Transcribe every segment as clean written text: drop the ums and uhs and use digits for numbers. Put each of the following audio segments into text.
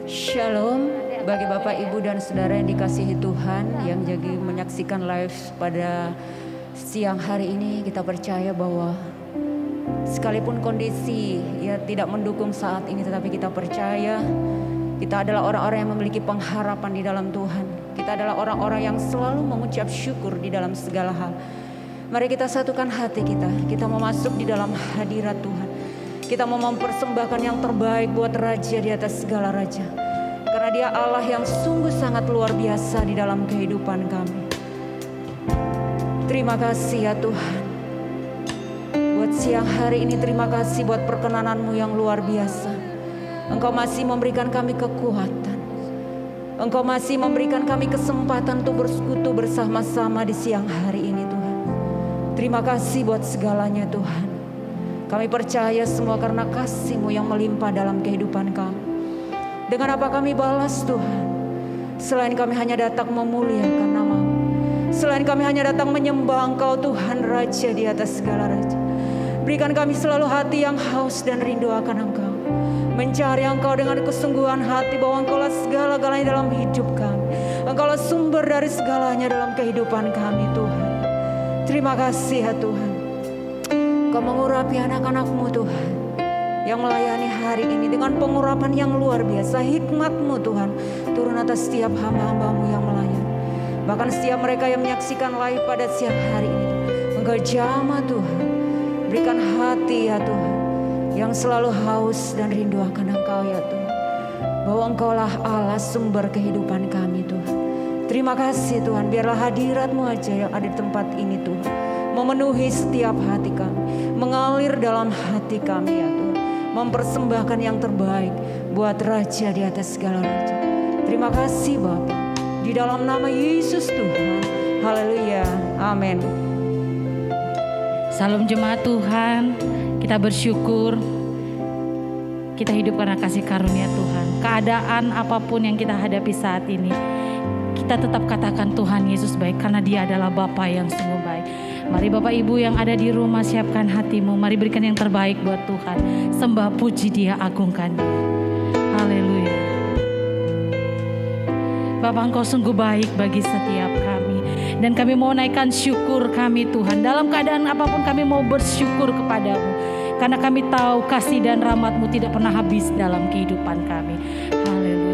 Shalom bagi Bapak, Ibu, dan Saudara yang dikasihi Tuhan yang jadi menyaksikan live pada siang hari ini. Kita percaya bahwa sekalipun kondisi ya tidak mendukung saat ini, tetapi kita percaya kita adalah orang-orang yang memiliki pengharapan di dalam Tuhan. Kita adalah orang-orang yang selalu mengucap syukur di dalam segala hal. Mari kita satukan hati kita. Kita mau masuk di dalam hadirat Tuhan. Kita mau mempersembahkan yang terbaik buat Raja di atas segala raja. Karena Dia Allah yang sungguh sangat luar biasa di dalam kehidupan kami. Terima kasih ya Tuhan. Buat siang hari ini terima kasih buat perkenanan-Mu yang luar biasa. Engkau masih memberikan kami kekuatan. Engkau masih memberikan kami kesempatan untuk bersekutu bersama-sama di siang hari ini Tuhan. Terima kasih buat segalanya Tuhan. Kami percaya semua karena kasih-Mu yang melimpah dalam kehidupan kami. Dengan apa kami balas Tuhan? Selain kami hanya datang memuliakan nama-Mu. Selain kami hanya datang menyembah Engkau Tuhan Raja di atas segala raja. Berikan kami selalu hati yang haus dan rindu akan Engkau. Mencari Engkau dengan kesungguhan hati bahwa Engkau lah segala-galanya dalam hidup kami. Engkau lah sumber dari segalanya dalam kehidupan kami Tuhan. Terima kasih ya Tuhan. Kau mengurapi anak-anak-Mu Tuhan yang melayani hari ini dengan pengurapan yang luar biasa. Hikmat-Mu Tuhan turun atas setiap hamba-hamba-Mu yang melayani. Bahkan setiap mereka yang menyaksikan live pada siang hari ini, Engkau jamah Tuhan. Berikan hati ya Tuhan yang selalu haus dan rindu akan Engkau ya Tuhan. Bahwa Engkaulah Allah sumber kehidupan kami Tuhan. Terima kasih Tuhan, biarlah hadirat-Mu aja yang ada di tempat ini Tuhan memenuhi setiap hati kami, mengalir dalam hati kami ya Tuhan, mempersembahkan yang terbaik buat Raja di atas segala raja. Terima kasih Bapa, di dalam nama Yesus Tuhan. Haleluya, amin. Salam jemaat Tuhan, kita bersyukur kita hidup karena kasih karunia Tuhan. Keadaan apapun yang kita hadapi saat ini, kita tetap katakan Tuhan Yesus baik karena Dia adalah Bapa yang sungguh baik. Mari Bapak Ibu yang ada di rumah siapkan hatimu. Mari berikan yang terbaik buat Tuhan. Sembah puji Dia, agungkan Dia. Haleluya. Bapa Engkau sungguh baik bagi setiap kami. Dan kami mau naikkan syukur kami Tuhan. Dalam keadaan apapun kami mau bersyukur kepadamu. Karena kami tahu kasih dan rahmat-Mu tidak pernah habis dalam kehidupan kami. Haleluya.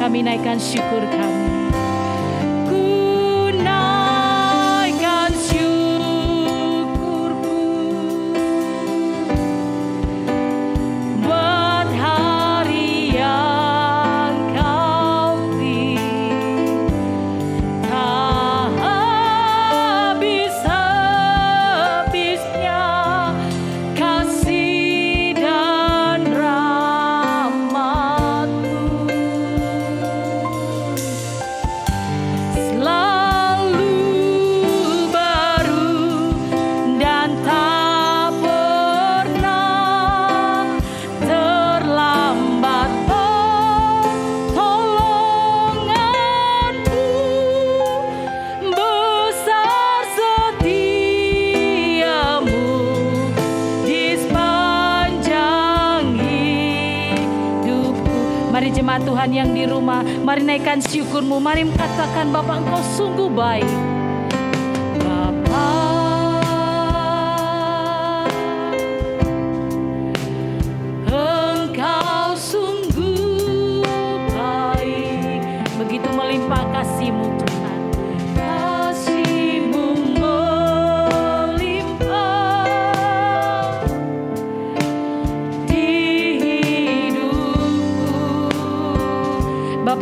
Kami naikkan syukur kami. Ku naikkan syukurku buat hari yang Kau beri. Tak habis-habisnya kasih dan rahmat-Mu. Jemaat Tuhan yang di rumah, mari naikkan syukur-Mu, mari katakan Bapa Engkau sungguh baik. Bapa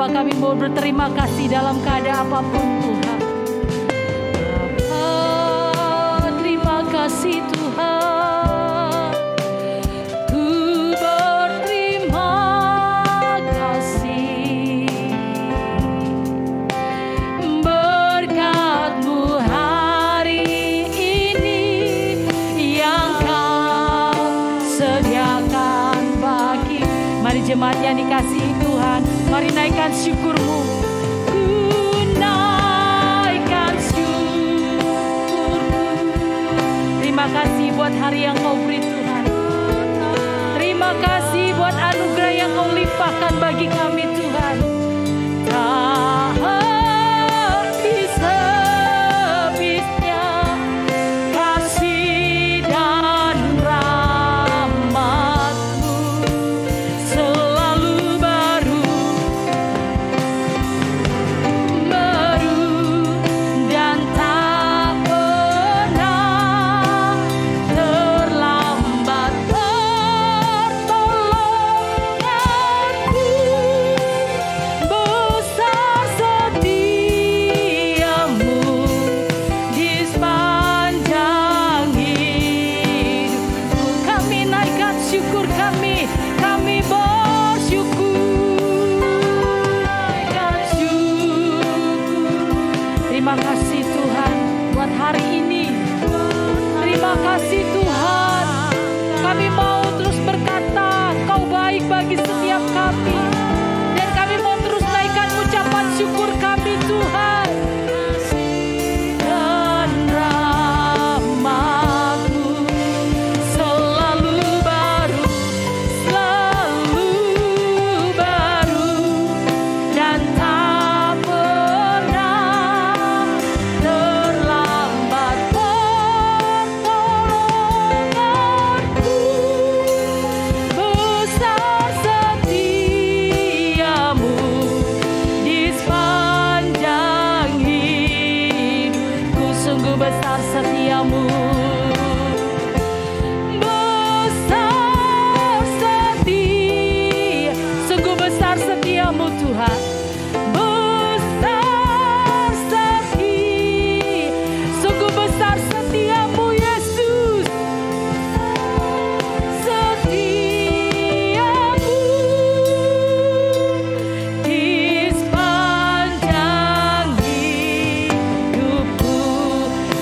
Bapa, kami mau berterima kasih dalam keadaan apapun Tuhan. Bapa, terima kasih Tuhan. Ku berterima kasih. Berkat-Mu hari ini yang Kau sediakan bagi. Mari jemaat yang dikasihi Tuhan, mari naikkan syukur-Mu. Ku naikkan syukur-Ku. Terima kasih buat hari yang Kau beri Tuhan. Terima kasih buat anugerah yang Kau limpahkan bagi kami Tuhan. Tak habis-habisnya kasih dan rahmat-Mu selalu baru dan tak pernah terlambat pertolongan-Mu. Besar setiamu di sepanjang hidupku. Kami naikkan syukur kami bersyukur. Naikkan syukur. Terima kasih Tuhan buat hari ini. Terima kasih Tuhan. Kami mau terus berkata Kau baik bagi setiap kami. Dan kami mau terus naikkan ucapan syukur kami Tuhan. Dan rahmat-Mu selalu baru dan tak pernah terlambat pertolongan-Mu. Besar setiamu di sepanjang hidupku. Sungguh besar setiamu. Besar setia, sungguh besar setiamu Tuhan. Besar setia, sungguh besar setiamu Yesus. Setiamu di sepanjang hidupku.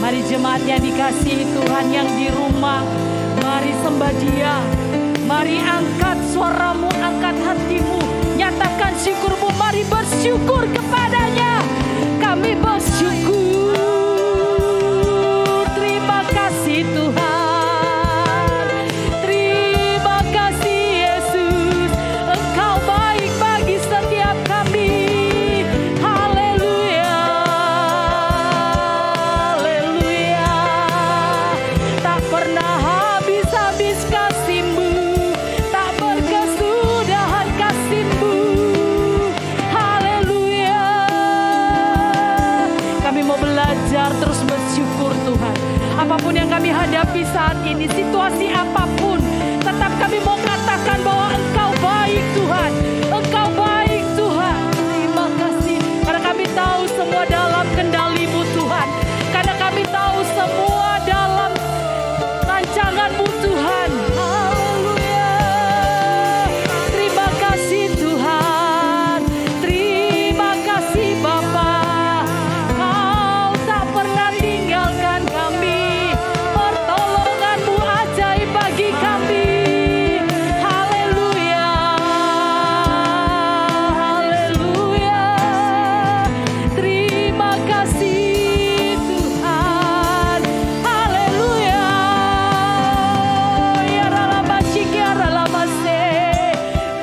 Mari jemaat yang dikasihi Tuhan yang di rumah, mari sembah Dia. Mari angkat suaramu, angkat hatimu, nyatakan syukurmu. Mari bersyukur kepadanya. Kami bersyukur. Terima kasih Tuhan. Terima kasih Yesus. Engkau baik bagi setiap kami. Haleluya. Haleluya. Tak pernah habis-habis kasih-Mu. Tak berkesudahan kasih-Mu. Haleluya. Kami mau belajar terus bersyukur Tuhan. Apapun yang kami hadapi saat ini, situasi apapun, tetap kami mau katakan bahwa Engkau baik Tuhan. Engkau baik Tuhan. Terima kasih. Karena kami tahu semua dalam kendali-Mu Tuhan. Karena kami tahu semua dalam rancangan-Mu Tuhan. Haleluya. Terima kasih Tuhan. Terima kasih Bapa. Kau tak pernah tinggalkan kami. Pertolongan-Mu ajaib bagi kami. Haleluya. Haleluya. Terima kasih Tuhan. Haleluya. Ya ralabashik ya ralamase.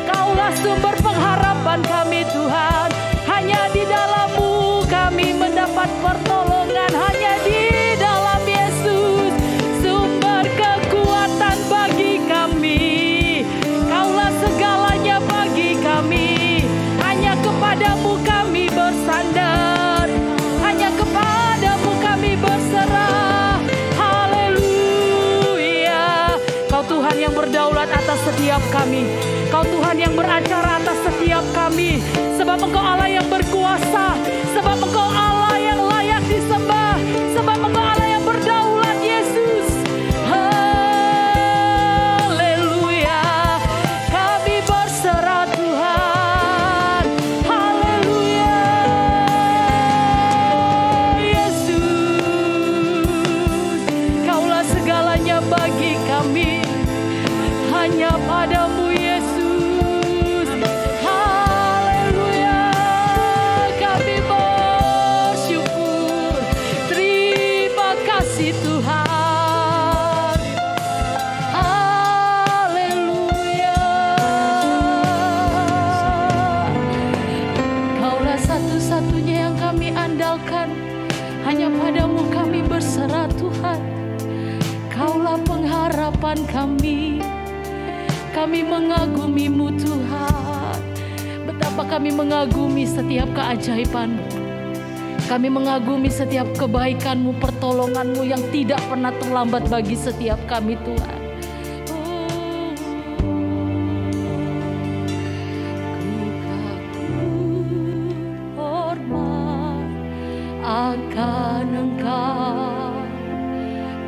Kaulah sumber pengharapan kami Tuhan. Hanya di dalam-Mu kami mendapat pertolongan. Hanya di dalam Yesus sumber kekuatan bagi kami. Kaulah segalanya bagi kami. Hanya kepadamu kami bersandar. Hanya kepadamu kami berserah. Haleluya. Kau Tuhan yang berdaulat atas setiap kami. Engkau Tuhan yang beracara atas setiap kami. Sebab Engkau Allah yang berkuasa. Sebab Engkau Allah yang layak disembah. Sebab Engkau Allah yang berdaulat, Yesus. Haleluya. Kami berserah Tuhan. Haleluya. Yesus, Kaulah segalanya bagi kami. Hanya padamu Yesus. Haleluya. Kami bersyukur. Terima kasih Tuhan. Haleluya. Kaulah satu-satunya yang kami andalkan. Hanya padamu kami berserah Tuhan. Kaulah pengharapan kami. Kami mengagumimu Tuhan. Betapa kami mengagumi setiap keajaiban-Mu. Kami mengagumi setiap kebaikan-Mu, pertolongan-Mu yang tidak pernah terlambat bagi setiap kami Tuhan. Hormat akan Engkau.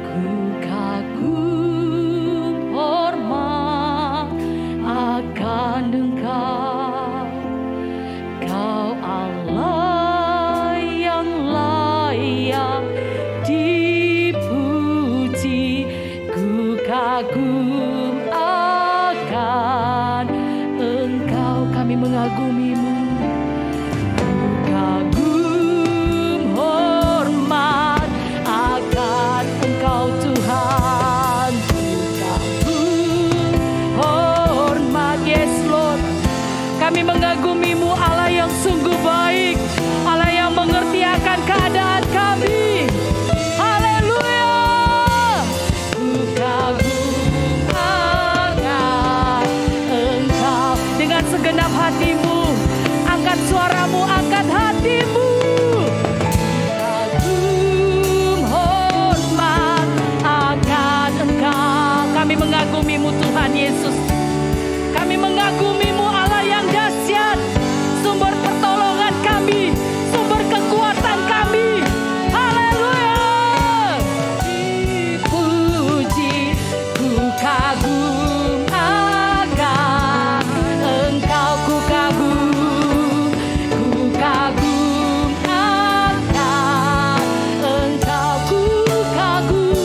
Ku kagum hormat akan Engkau. Kau Allah yang layak dipuji. Ku kagum akan Engkau. Kami mengagumimu. Ku kagum hormat akan Engkau Tuhan. Ku kagum hormat, yes Lord. Kami mengagumimu Allah yang sungguh baik. Allah yang mengerti akan keadaan kami. Haleluya. Ku kagum akan Engkau. Dengan segenap hatimu, angkat suaramu, angkat hatimu. Kagum hormat akan Engkau. Kami mengagumimu Tuhan Yesus. Kami mengagumimu Allah yang dahsyat. Sumber pertolongan kami, sumber kekuatan kami. Haleluya. Dipuji, ku kagum akan Engkau. Ku kagum akan Engkau. Ku kagum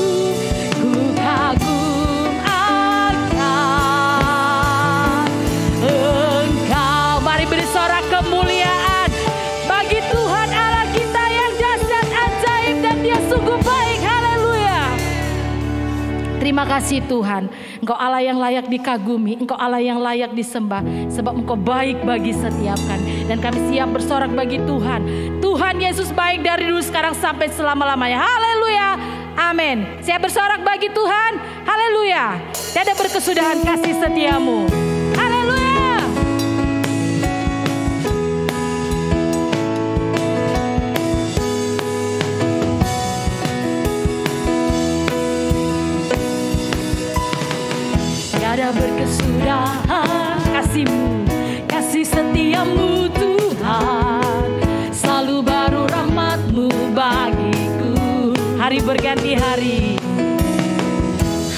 akan Engkau. Mari beri sorak kemuliaan bagi Tuhan Allah kita yang dahsyat, ajaib, dan Dia sungguh baik. Haleluya. Terima kasih Tuhan. Engkau Allah yang layak dikagumi. Engkau Allah yang layak disembah. Sebab Engkau baik bagi setiap kami. Dan kami siap bersorak bagi Tuhan. Tuhan Yesus baik dari dulu, sekarang, sampai selama-lamanya. Haleluya. Amin. Siap bersorak bagi Tuhan. Haleluya. Tiada berkesudahan kasih setiamu. Haleluya. Tiada berkesudahan kasih-Mu, kasih setiamu Tuhan. Selalu baru rahmat-Mu bagiku. Hari berganti hari,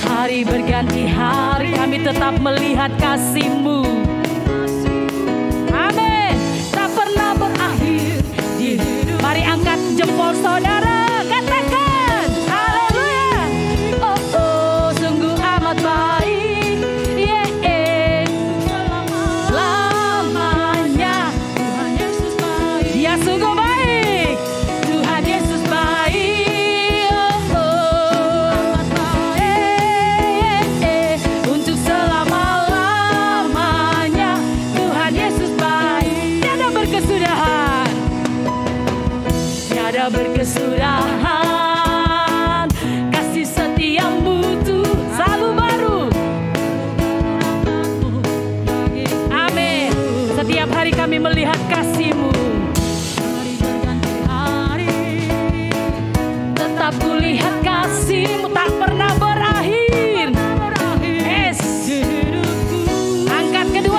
hari berganti hari, kami tetap melihat kasih-Mu. Amin. Tak pernah berakhir di hidup. Mari angkat jempol saudara, katakan haleluya. Oh oh, sungguh amat baik. Lamanya Tuhan Yesus baik. Dia sungguh baik. Tuhan Yesus baik. Oh oh, amat baik. Untuk selama-lamanya Tuhan Yesus baik. Tiada berkesudahan. Tiada berkesudahan. Kasih setiamu tuh selalu baru. Amin. Setiap hari kami melihat kasih-Mu. Hari berganti hari, tetap kulihat kasih-Mu tak pernah berakhir. Yes. Angkat kedua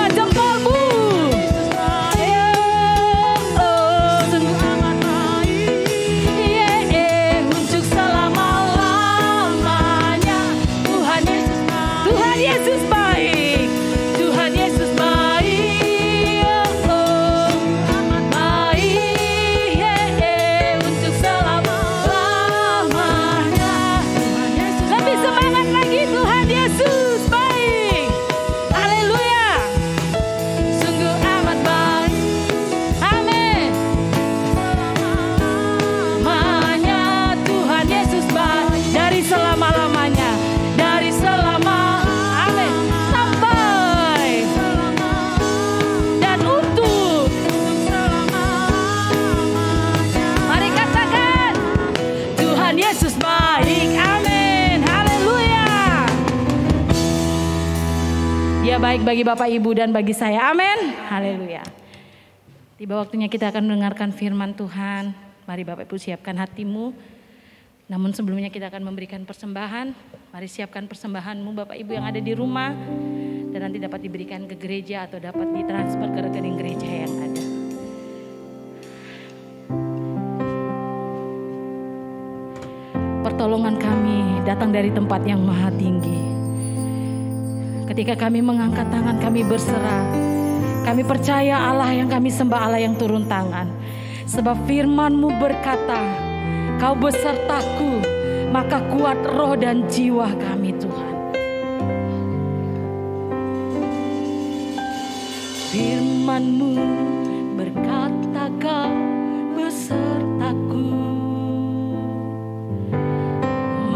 Dia baik bagi Bapak Ibu dan bagi saya. Amin. Haleluya. Tiba waktunya kita akan mendengarkan firman Tuhan. Mari Bapak Ibu siapkan hatimu. Namun sebelumnya kita akan memberikan persembahan. Mari siapkan persembahanmu Bapak Ibu yang ada di rumah. Dan nanti dapat diberikan ke gereja atau dapat ditransfer ke rekening gereja yang ada. Pertolongan kami datang dari tempat yang maha tinggi. Ketika kami mengangkat tangan, kami berserah. Kami percaya Allah yang kami sembah, Allah yang turun tangan. Sebab firman-Mu berkata, Kau besertaku, maka kuat roh dan jiwa kami Tuhan. Firman-Mu berkata, Kau besertaku,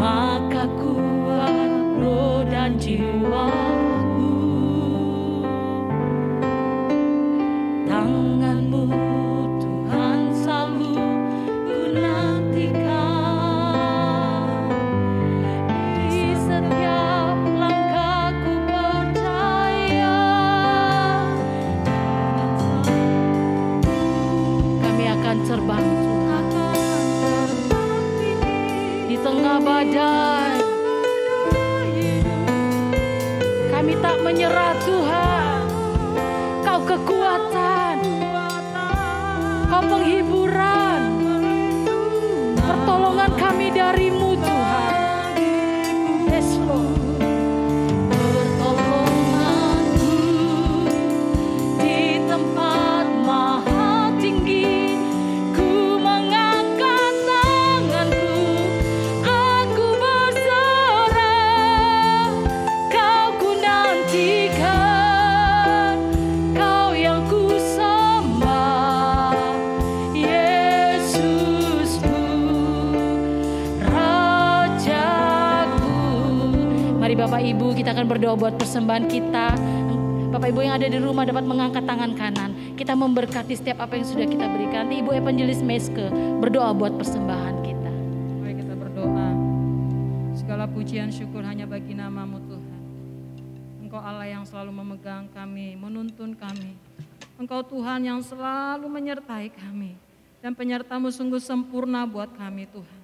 maka kuat roh dan jiwa. Tangan-Mu Tuhan selalu ku nantikan. Di setiap langkahku percaya kami akan terbang Tuhan di tengah badai. Kami tak menyerah Tuhan. Kau kekuatan, Kau penghiburan, pertolongan kami dari-Mu Tuhan. Yes Lord. Pertolonganku di tempat maha tinggi, ku mengangkat tanganku, aku berserah, Kau ku nantikan, Kau yang ku sembah, Yesusku, Rajaku. Mari Bapak Ibu kita akan berdoa buat persembahan kita. Bapak Ibu yang ada di rumah dapat mengangkat tangan kanan. Kita memberkati setiap apa yang sudah kita berikan. Nanti Ibu Evangelis Meske berdoa buat persembahan kita. Mari kita berdoa. Segala pujian syukur hanya bagi nama-Mu Tuhan. Engkau Allah yang selalu memegang kami, menuntun kami. Engkau Tuhan yang selalu menyertai kami. Dan penyerta-Mu sungguh sempurna buat kami Tuhan.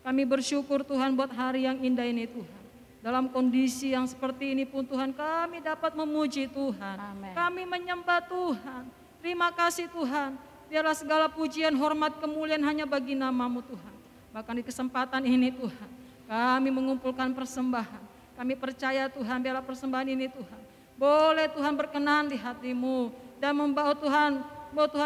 Kami bersyukur Tuhan buat hari yang indah ini Tuhan. Dalam kondisi yang seperti ini pun Tuhan kami dapat memuji Tuhan. Amen. Kami menyembah Tuhan. Terima kasih Tuhan. Biarlah segala pujian, hormat, kemuliaan hanya bagi nama-Mu Tuhan. Bahkan di kesempatan ini Tuhan, kami mengumpulkan persembahan. Kami percaya Tuhan, biarlah persembahan ini Tuhan boleh Tuhan berkenan di hati-Mu. Dan membawa Tuhan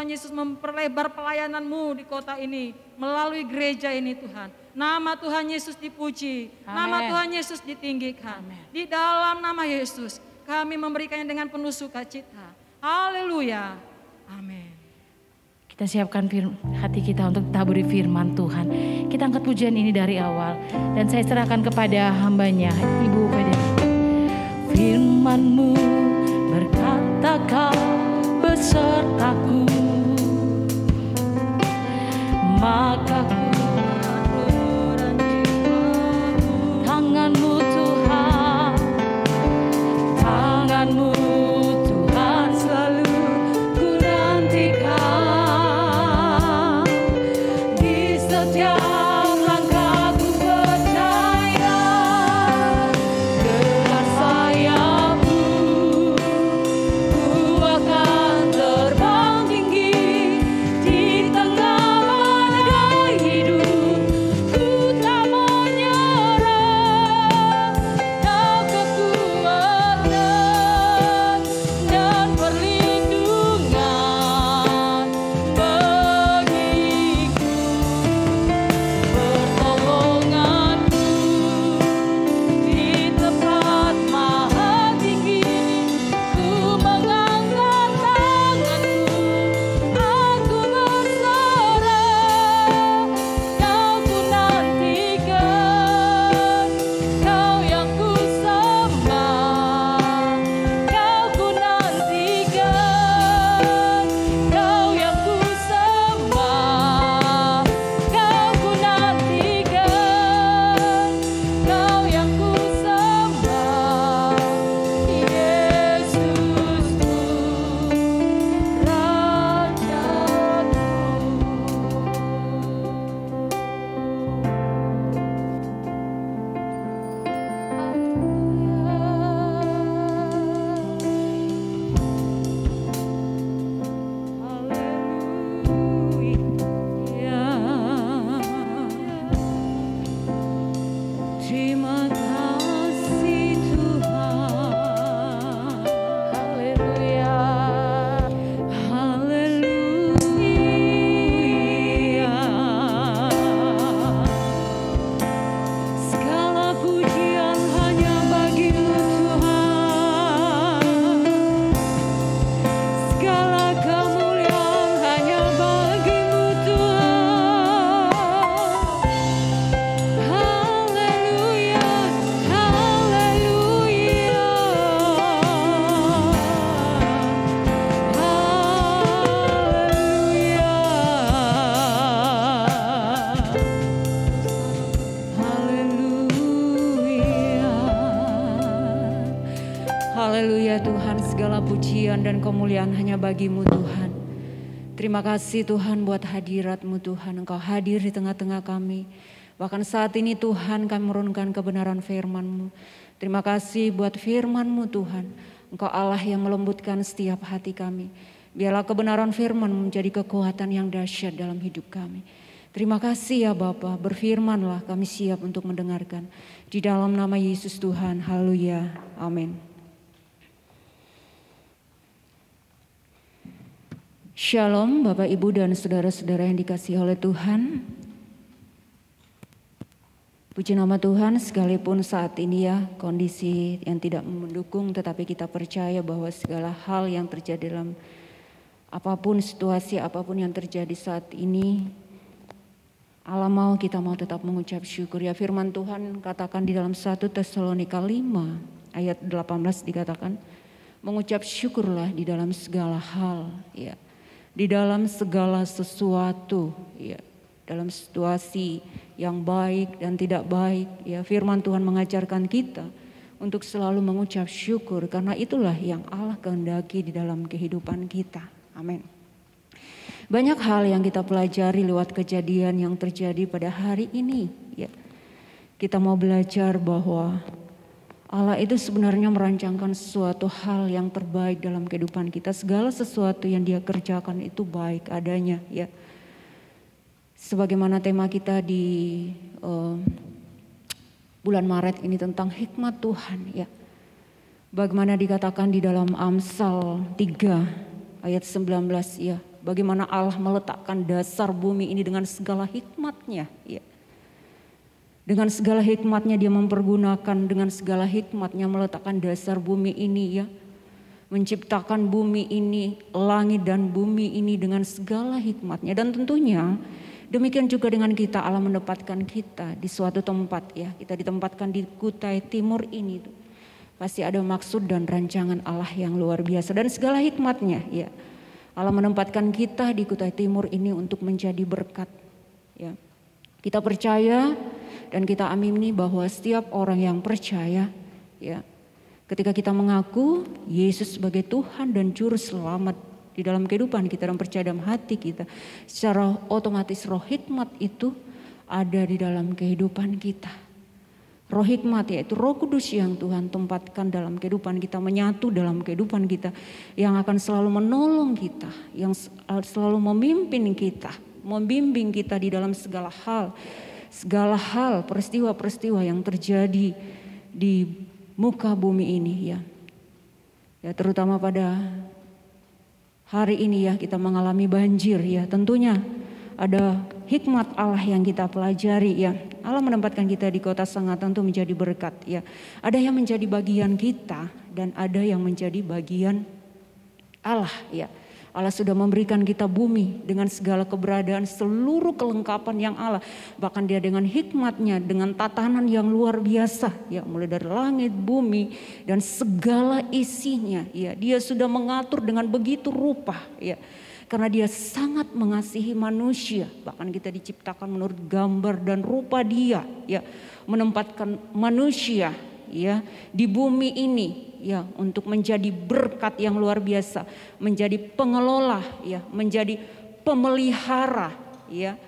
Yesus memperlebar pelayanan-Mu di kota ini. Melalui gereja ini Tuhan. Nama Tuhan Yesus dipuji. Amen. Nama Tuhan Yesus ditinggikan. Amen. Di dalam nama Yesus kami memberikannya dengan penuh sukacita. Haleluya. Amin. Kita siapkan hati kita untuk taburi firman Tuhan. Kita angkat pujian ini dari awal. Dan saya serahkan kepada hambanya, Ibu Pede. Firman-Mu berkata, Kau besertaku, maka tangan-Mu Tuhan, tangan-Mu Tuhan selalu ku nantikan. Di setiap langkahku percaya, dengan sayap-Mu ku akan terbang tinggi. Di tengah badai hidup ku tak menyerah. Kau kekuatan, Tuhan, segala pujian dan kemuliaan hanya bagi-Mu Tuhan. Terima kasih Tuhan buat hadirat-Mu Tuhan. Engkau hadir di tengah-tengah kami. Bahkan saat ini Tuhan kami menurunkan kebenaran firman-Mu. Terima kasih buat firman-Mu Tuhan. Engkau Allah yang melembutkan setiap hati kami. Biarlah kebenaran firman menjadi kekuatan yang dahsyat dalam hidup kami. Terima kasih ya Bapa, berfirmanlah, kami siap untuk mendengarkan. Di dalam nama Yesus Tuhan, haleluya, amin. Shalom Bapak Ibu dan saudara-saudara yang dikasihi oleh Tuhan. Puji nama Tuhan, sekalipun saat ini ya kondisi yang tidak mendukung, tetapi kita percaya bahwa segala hal yang terjadi dalam apapun situasi, apapun yang terjadi saat ini, Allah mau kita mau tetap mengucap syukur. Ya firman Tuhan katakan di dalam 1 Tesalonika 5 ayat 18 dikatakan, mengucap syukurlah di dalam segala hal, ya. Di dalam segala sesuatu, ya, dalam situasi yang baik dan tidak baik, ya, firman Tuhan mengajarkan kita untuk selalu mengucap syukur karena itulah yang Allah kehendaki di dalam kehidupan kita. Amin. Banyak hal yang kita pelajari lewat kejadian yang terjadi pada hari ini, ya. Kita mau belajar bahwa Allah itu sebenarnya merancangkan sesuatu hal yang terbaik dalam kehidupan kita. Segala sesuatu yang Dia kerjakan itu baik adanya, ya. Sebagaimana tema kita di bulan Maret ini tentang hikmat Tuhan, ya. Bagaimana dikatakan di dalam Amsal 3 ayat 19, ya. Bagaimana Allah meletakkan dasar bumi ini dengan segala hikmatnya, ya. Dengan segala hikmatnya Dia mempergunakan, dengan segala hikmatnya meletakkan dasar bumi ini, ya. Menciptakan bumi ini, langit dan bumi ini dengan segala hikmatnya. Dan tentunya demikian juga dengan kita, Allah menempatkan kita di suatu tempat, ya. Kita ditempatkan di Kutai Timur ini tuh. Pasti ada maksud dan rancangan Allah yang luar biasa dan segala hikmatnya, ya. Allah menempatkan kita di Kutai Timur ini untuk menjadi berkat, ya. Kita percaya dan kita amini bahwa setiap orang yang percaya, ya, ketika kita mengaku Yesus sebagai Tuhan dan Juru Selamat di dalam kehidupan kita dan percaya dalam hati kita, secara otomatis roh hikmat itu ada di dalam kehidupan kita. Roh hikmat yaitu Roh Kudus yang Tuhan tempatkan dalam kehidupan kita, menyatu dalam kehidupan kita, yang akan selalu menolong kita, yang selalu memimpin kita, membimbing kita di dalam segala hal, peristiwa-peristiwa yang terjadi di muka bumi ini, ya. Ya, terutama pada hari ini, ya, kita mengalami banjir, ya. Tentunya ada hikmat Allah yang kita pelajari, ya. Allah menempatkan kita di kota sangat tentu menjadi berkat, ya. Ada yang menjadi bagian kita dan ada yang menjadi bagian Allah, ya. Allah sudah memberikan kita bumi dengan segala keberadaan, seluruh kelengkapan yang Allah. Bahkan Dia dengan hikmatnya, dengan tatanan yang luar biasa, ya, mulai dari langit, bumi dan segala isinya, ya. Dia sudah mengatur dengan begitu rupa, ya. Karena Dia sangat mengasihi manusia, bahkan kita diciptakan menurut gambar dan rupa Dia, ya, menempatkan manusia, ya, di bumi ini, ya, untuk menjadi berkat yang luar biasa, menjadi pengelola, ya, menjadi pemelihara, ya,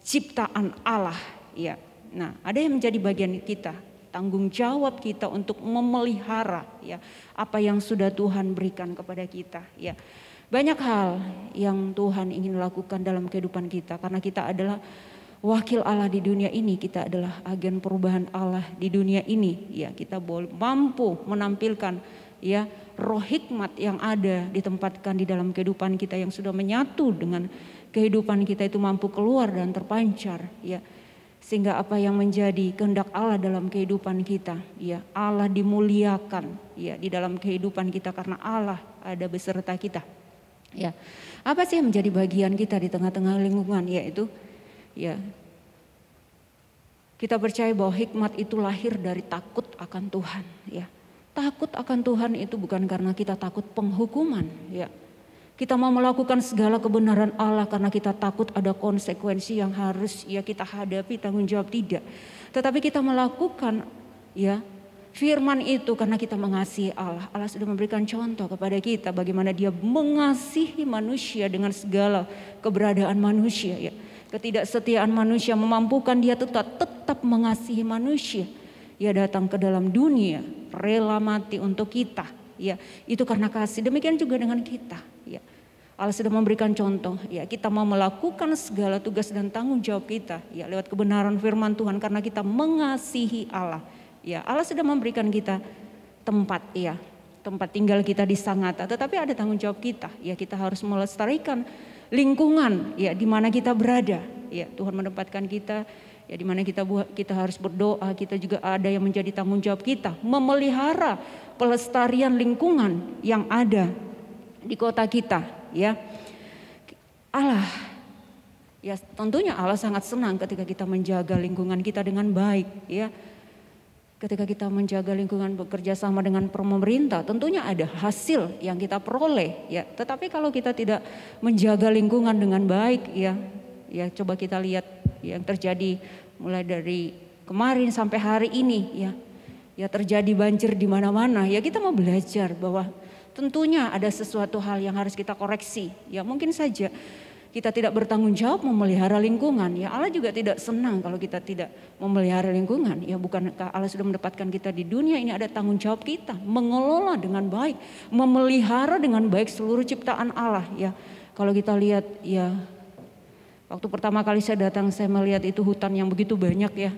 ciptaan Allah, ya. Nah, ada yang menjadi bagian kita, tanggung jawab kita untuk memelihara, ya, apa yang sudah Tuhan berikan kepada kita, ya. Banyak hal yang Tuhan ingin lakukan dalam kehidupan kita karena kita adalah wakil Allah di dunia ini, kita adalah agen perubahan Allah di dunia ini, ya. Kita mampu menampilkan, ya, roh hikmat yang ada ditempatkan di dalam kehidupan kita yang sudah menyatu dengan kehidupan kita itu mampu keluar dan terpancar, ya. Sehingga apa yang menjadi kehendak Allah dalam kehidupan kita, ya, Allah dimuliakan, ya, di dalam kehidupan kita karena Allah ada beserta kita. Ya, apa sih yang menjadi bagian kita di tengah-tengah lingkungan, yaitu, ya, kita percaya bahwa hikmat itu lahir dari takut akan Tuhan, ya. Takut akan Tuhan itu bukan karena kita takut penghukuman, ya. Kita mau melakukan segala kebenaran Allah karena kita takut ada konsekuensi yang harus, ya, kita hadapi, tanggung jawab, tidak. Tetapi kita melakukan, ya, firman itu karena kita mengasihi Allah. Allah sudah memberikan contoh kepada kita bagaimana dia mengasihi manusia dengan segala keberadaan manusia. Ya. Ketidaksetiaan manusia memampukan dia tetap mengasihi manusia. Ia datang ke dalam dunia, rela mati untuk kita. Ya, itu karena kasih. Demikian juga dengan kita. Ya. Allah sudah memberikan contoh. Ya, kita mau melakukan segala tugas dan tanggung jawab kita. Ya, lewat kebenaran firman Tuhan karena kita mengasihi Allah. Ya, Allah sudah memberikan kita tempat, ya, tempat tinggal kita di Sangatta. Tetapi ada tanggung jawab kita. Ya, kita harus melestarikan lingkungan, ya, di mana kita berada. Ya, Tuhan menempatkan kita, ya, di mana kita harus berdoa. Kita juga ada yang menjadi tanggung jawab kita, memelihara pelestarian lingkungan yang ada di kota kita. Ya, Allah, ya, tentunya Allah sangat senang ketika kita menjaga lingkungan kita dengan baik. Ya. Ketika kita menjaga lingkungan, bekerja sama dengan pemerintah, tentunya ada hasil yang kita peroleh, ya. Tetapi kalau kita tidak menjaga lingkungan dengan baik, ya coba kita lihat yang terjadi mulai dari kemarin sampai hari ini, ya terjadi banjir di mana-mana. Ya, kita mau belajar bahwa tentunya ada sesuatu hal yang harus kita koreksi. Ya, mungkin saja kita tidak bertanggung jawab memelihara lingkungan. Ya, Allah juga tidak senang kalau kita tidak memelihara lingkungan. Ya, bukankah Allah sudah menempatkan kita di dunia ini, ada tanggung jawab kita mengelola dengan baik, memelihara dengan baik seluruh ciptaan Allah. Ya, kalau kita lihat, ya, waktu pertama kali saya datang, saya melihat itu hutan yang begitu banyak, ya.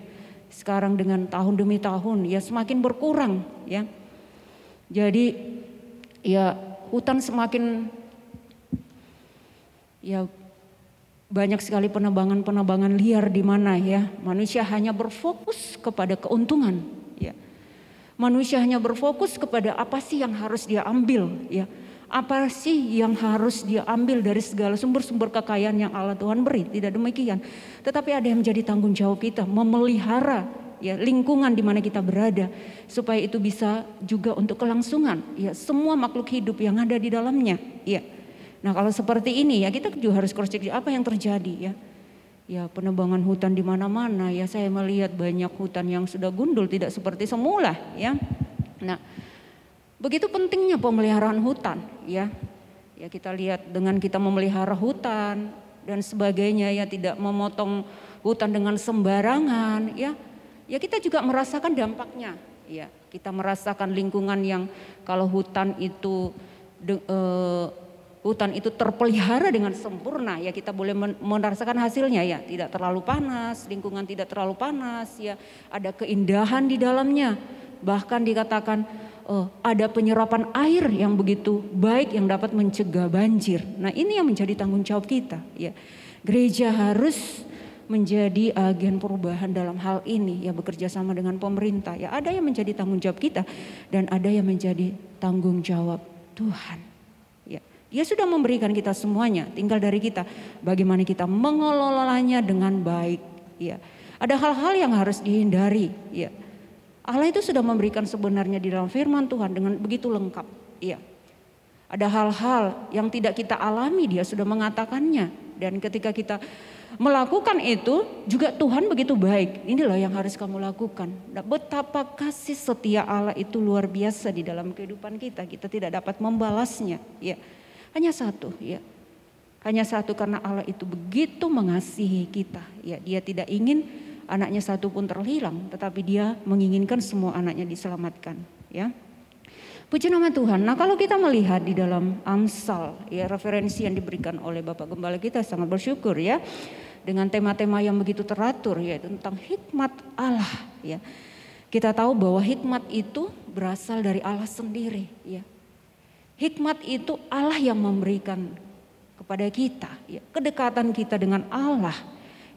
Sekarang dengan tahun demi tahun, ya, semakin berkurang, ya. Jadi, ya, hutan semakin, ya, banyak sekali penebangan liar di mana, ya, manusia hanya berfokus kepada keuntungan, ya. Manusia hanya berfokus kepada apa sih yang harus dia ambil, ya. Apa sih yang harus dia ambil dari segala sumber-sumber kekayaan yang Allah Tuhan beri? Tidak demikian. Tetapi ada yang menjadi tanggung jawab kita memelihara, ya, lingkungan di mana kita berada supaya itu bisa juga untuk kelangsungan, ya, semua makhluk hidup yang ada di dalamnya, ya. Nah, kalau seperti ini, ya, kita juga harus cross-check apa yang terjadi, ya. Ya, penebangan hutan di mana-mana, ya, saya melihat banyak hutan yang sudah gundul tidak seperti semula, ya. Nah, begitu pentingnya pemeliharaan hutan, ya. Ya, kita lihat dengan kita memelihara hutan dan sebagainya, ya, tidak memotong hutan dengan sembarangan, ya. Ya, kita juga merasakan dampaknya, ya. Kita merasakan lingkungan yang kalau hutan itu terpelihara dengan sempurna, ya, kita boleh merasakan hasilnya, ya, tidak terlalu panas, lingkungan tidak terlalu panas, ya, ada keindahan di dalamnya, bahkan dikatakan ada penyerapan air yang begitu baik yang dapat mencegah banjir. Nah, ini yang menjadi tanggung jawab kita, ya. Gereja harus menjadi agen perubahan dalam hal ini, ya, bekerja sama dengan pemerintah, ya, ada yang menjadi tanggung jawab kita dan ada yang menjadi tanggung jawab Tuhan. Dia sudah memberikan kita semuanya, tinggal dari kita bagaimana kita mengelolanya dengan baik, ya. Ada hal-hal yang harus dihindari, ya. Allah itu sudah memberikan sebenarnya di dalam firman Tuhan dengan begitu lengkap, ya. Ada hal-hal yang tidak kita alami, dia sudah mengatakannya, dan ketika kita melakukan itu juga Tuhan begitu baik. Inilah yang harus kamu lakukan. Nah, betapa kasih setia Allah itu luar biasa di dalam kehidupan kita. Kita tidak dapat membalasnya, ya. Hanya satu, ya. Hanya satu, karena Allah itu begitu mengasihi kita, ya. Dia tidak ingin anaknya satu pun terhilang, tetapi dia menginginkan semua anaknya diselamatkan, ya. Puji nama Tuhan. Nah, kalau kita melihat di dalam Amsal, ya, referensi yang diberikan oleh Bapak Gembala kita, sangat bersyukur, ya, dengan tema-tema yang begitu teratur, ya, tentang hikmat Allah, ya. Kita tahu bahwa hikmat itu berasal dari Allah sendiri, ya. Hikmat itu Allah yang memberikan kepada kita, ya. Kedekatan kita dengan Allah,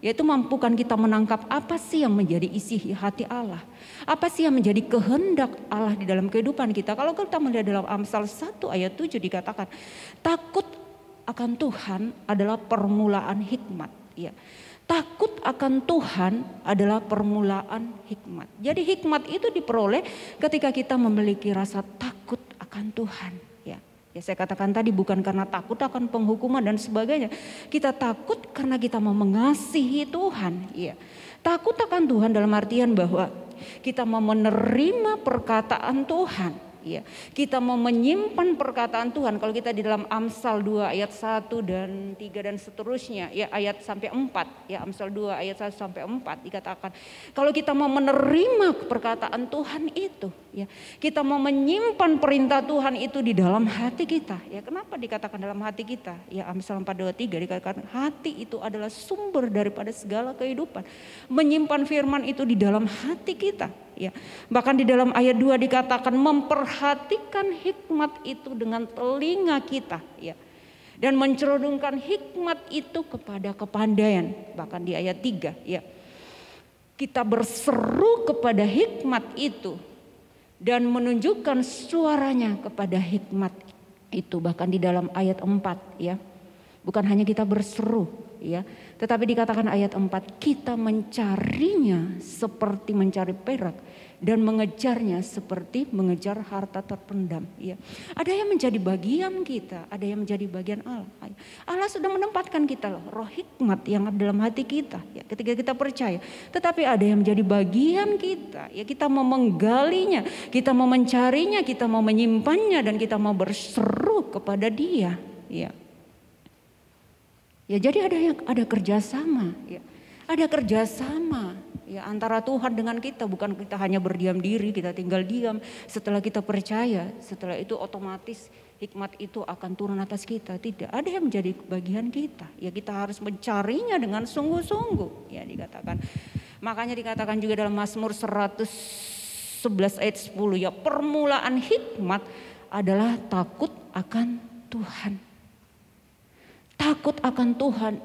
yaitu mampukan kita menangkap apa sih yang menjadi isi hati Allah, apa sih yang menjadi kehendak Allah di dalam kehidupan kita. Kalau kita melihat dalam Amsal 1 ayat 7 dikatakan, takut akan Tuhan adalah permulaan hikmat, ya. Takut akan Tuhan adalah permulaan hikmat. Jadi hikmat itu diperoleh ketika kita memiliki rasa takut akan Tuhan. Ya, saya katakan tadi bukan karena takut akan penghukuman dan sebagainya. Kita takut karena kita mau mengasihi Tuhan. Ya. Takut akan Tuhan dalam artian bahwa Kita mau menerima perkataan Tuhan. Ya, kita mau menyimpan perkataan Tuhan. Kalau kita di dalam Amsal 2 ayat 1 dan 3 dan seterusnya, ya ayat sampai 4, ya Amsal 2 ayat 1 sampai 4 dikatakan, kalau kita mau menerima perkataan Tuhan itu, ya, kita mau menyimpan perintah Tuhan itu di dalam hati kita. Ya, kenapa dikatakan dalam hati kita? Ya Amsal 4:23 dikatakan hati itu adalah sumber daripada segala kehidupan. Menyimpan firman itu di dalam hati kita. Ya, bahkan di dalam ayat 2 dikatakan memperhatikan hikmat itu dengan telinga kita, ya, dan mencerudungkan hikmat itu kepada kepandaian. Bahkan di ayat 3, ya, kita berseru kepada hikmat itu dan menunjukkan suaranya kepada hikmat itu. Bahkan di dalam ayat 4, ya, bukan hanya kita berseru, ya, tetapi dikatakan ayat 4, kita mencarinya seperti mencari perak dan mengejarnya seperti mengejar harta terpendam. Ya, ada yang menjadi bagian kita, ada yang menjadi bagian Allah. Allah sudah menempatkan kita loh, roh hikmat yang ada dalam hati kita. Ya, ketika kita percaya, tetapi ada yang menjadi bagian kita. Ya, kita mau menggalinya, kita mau mencarinya, kita mau menyimpannya, dan kita mau berseru kepada Dia. Ya. Ya, jadi ada kerjasama, ya. Ada kerjasama, ya, antara Tuhan dengan kita. Bukan kita hanya berdiam diri, kita tinggal diam. Setelah kita percaya, setelah itu otomatis hikmat itu akan turun atas kita. Tidak, ada yang menjadi bagian kita. Ya, kita harus mencarinya dengan sungguh-sungguh. Ya, dikatakan. Makanya dikatakan juga dalam Mazmur 111 ayat 10, ya, permulaan hikmat adalah takut akan Tuhan. Takut akan Tuhan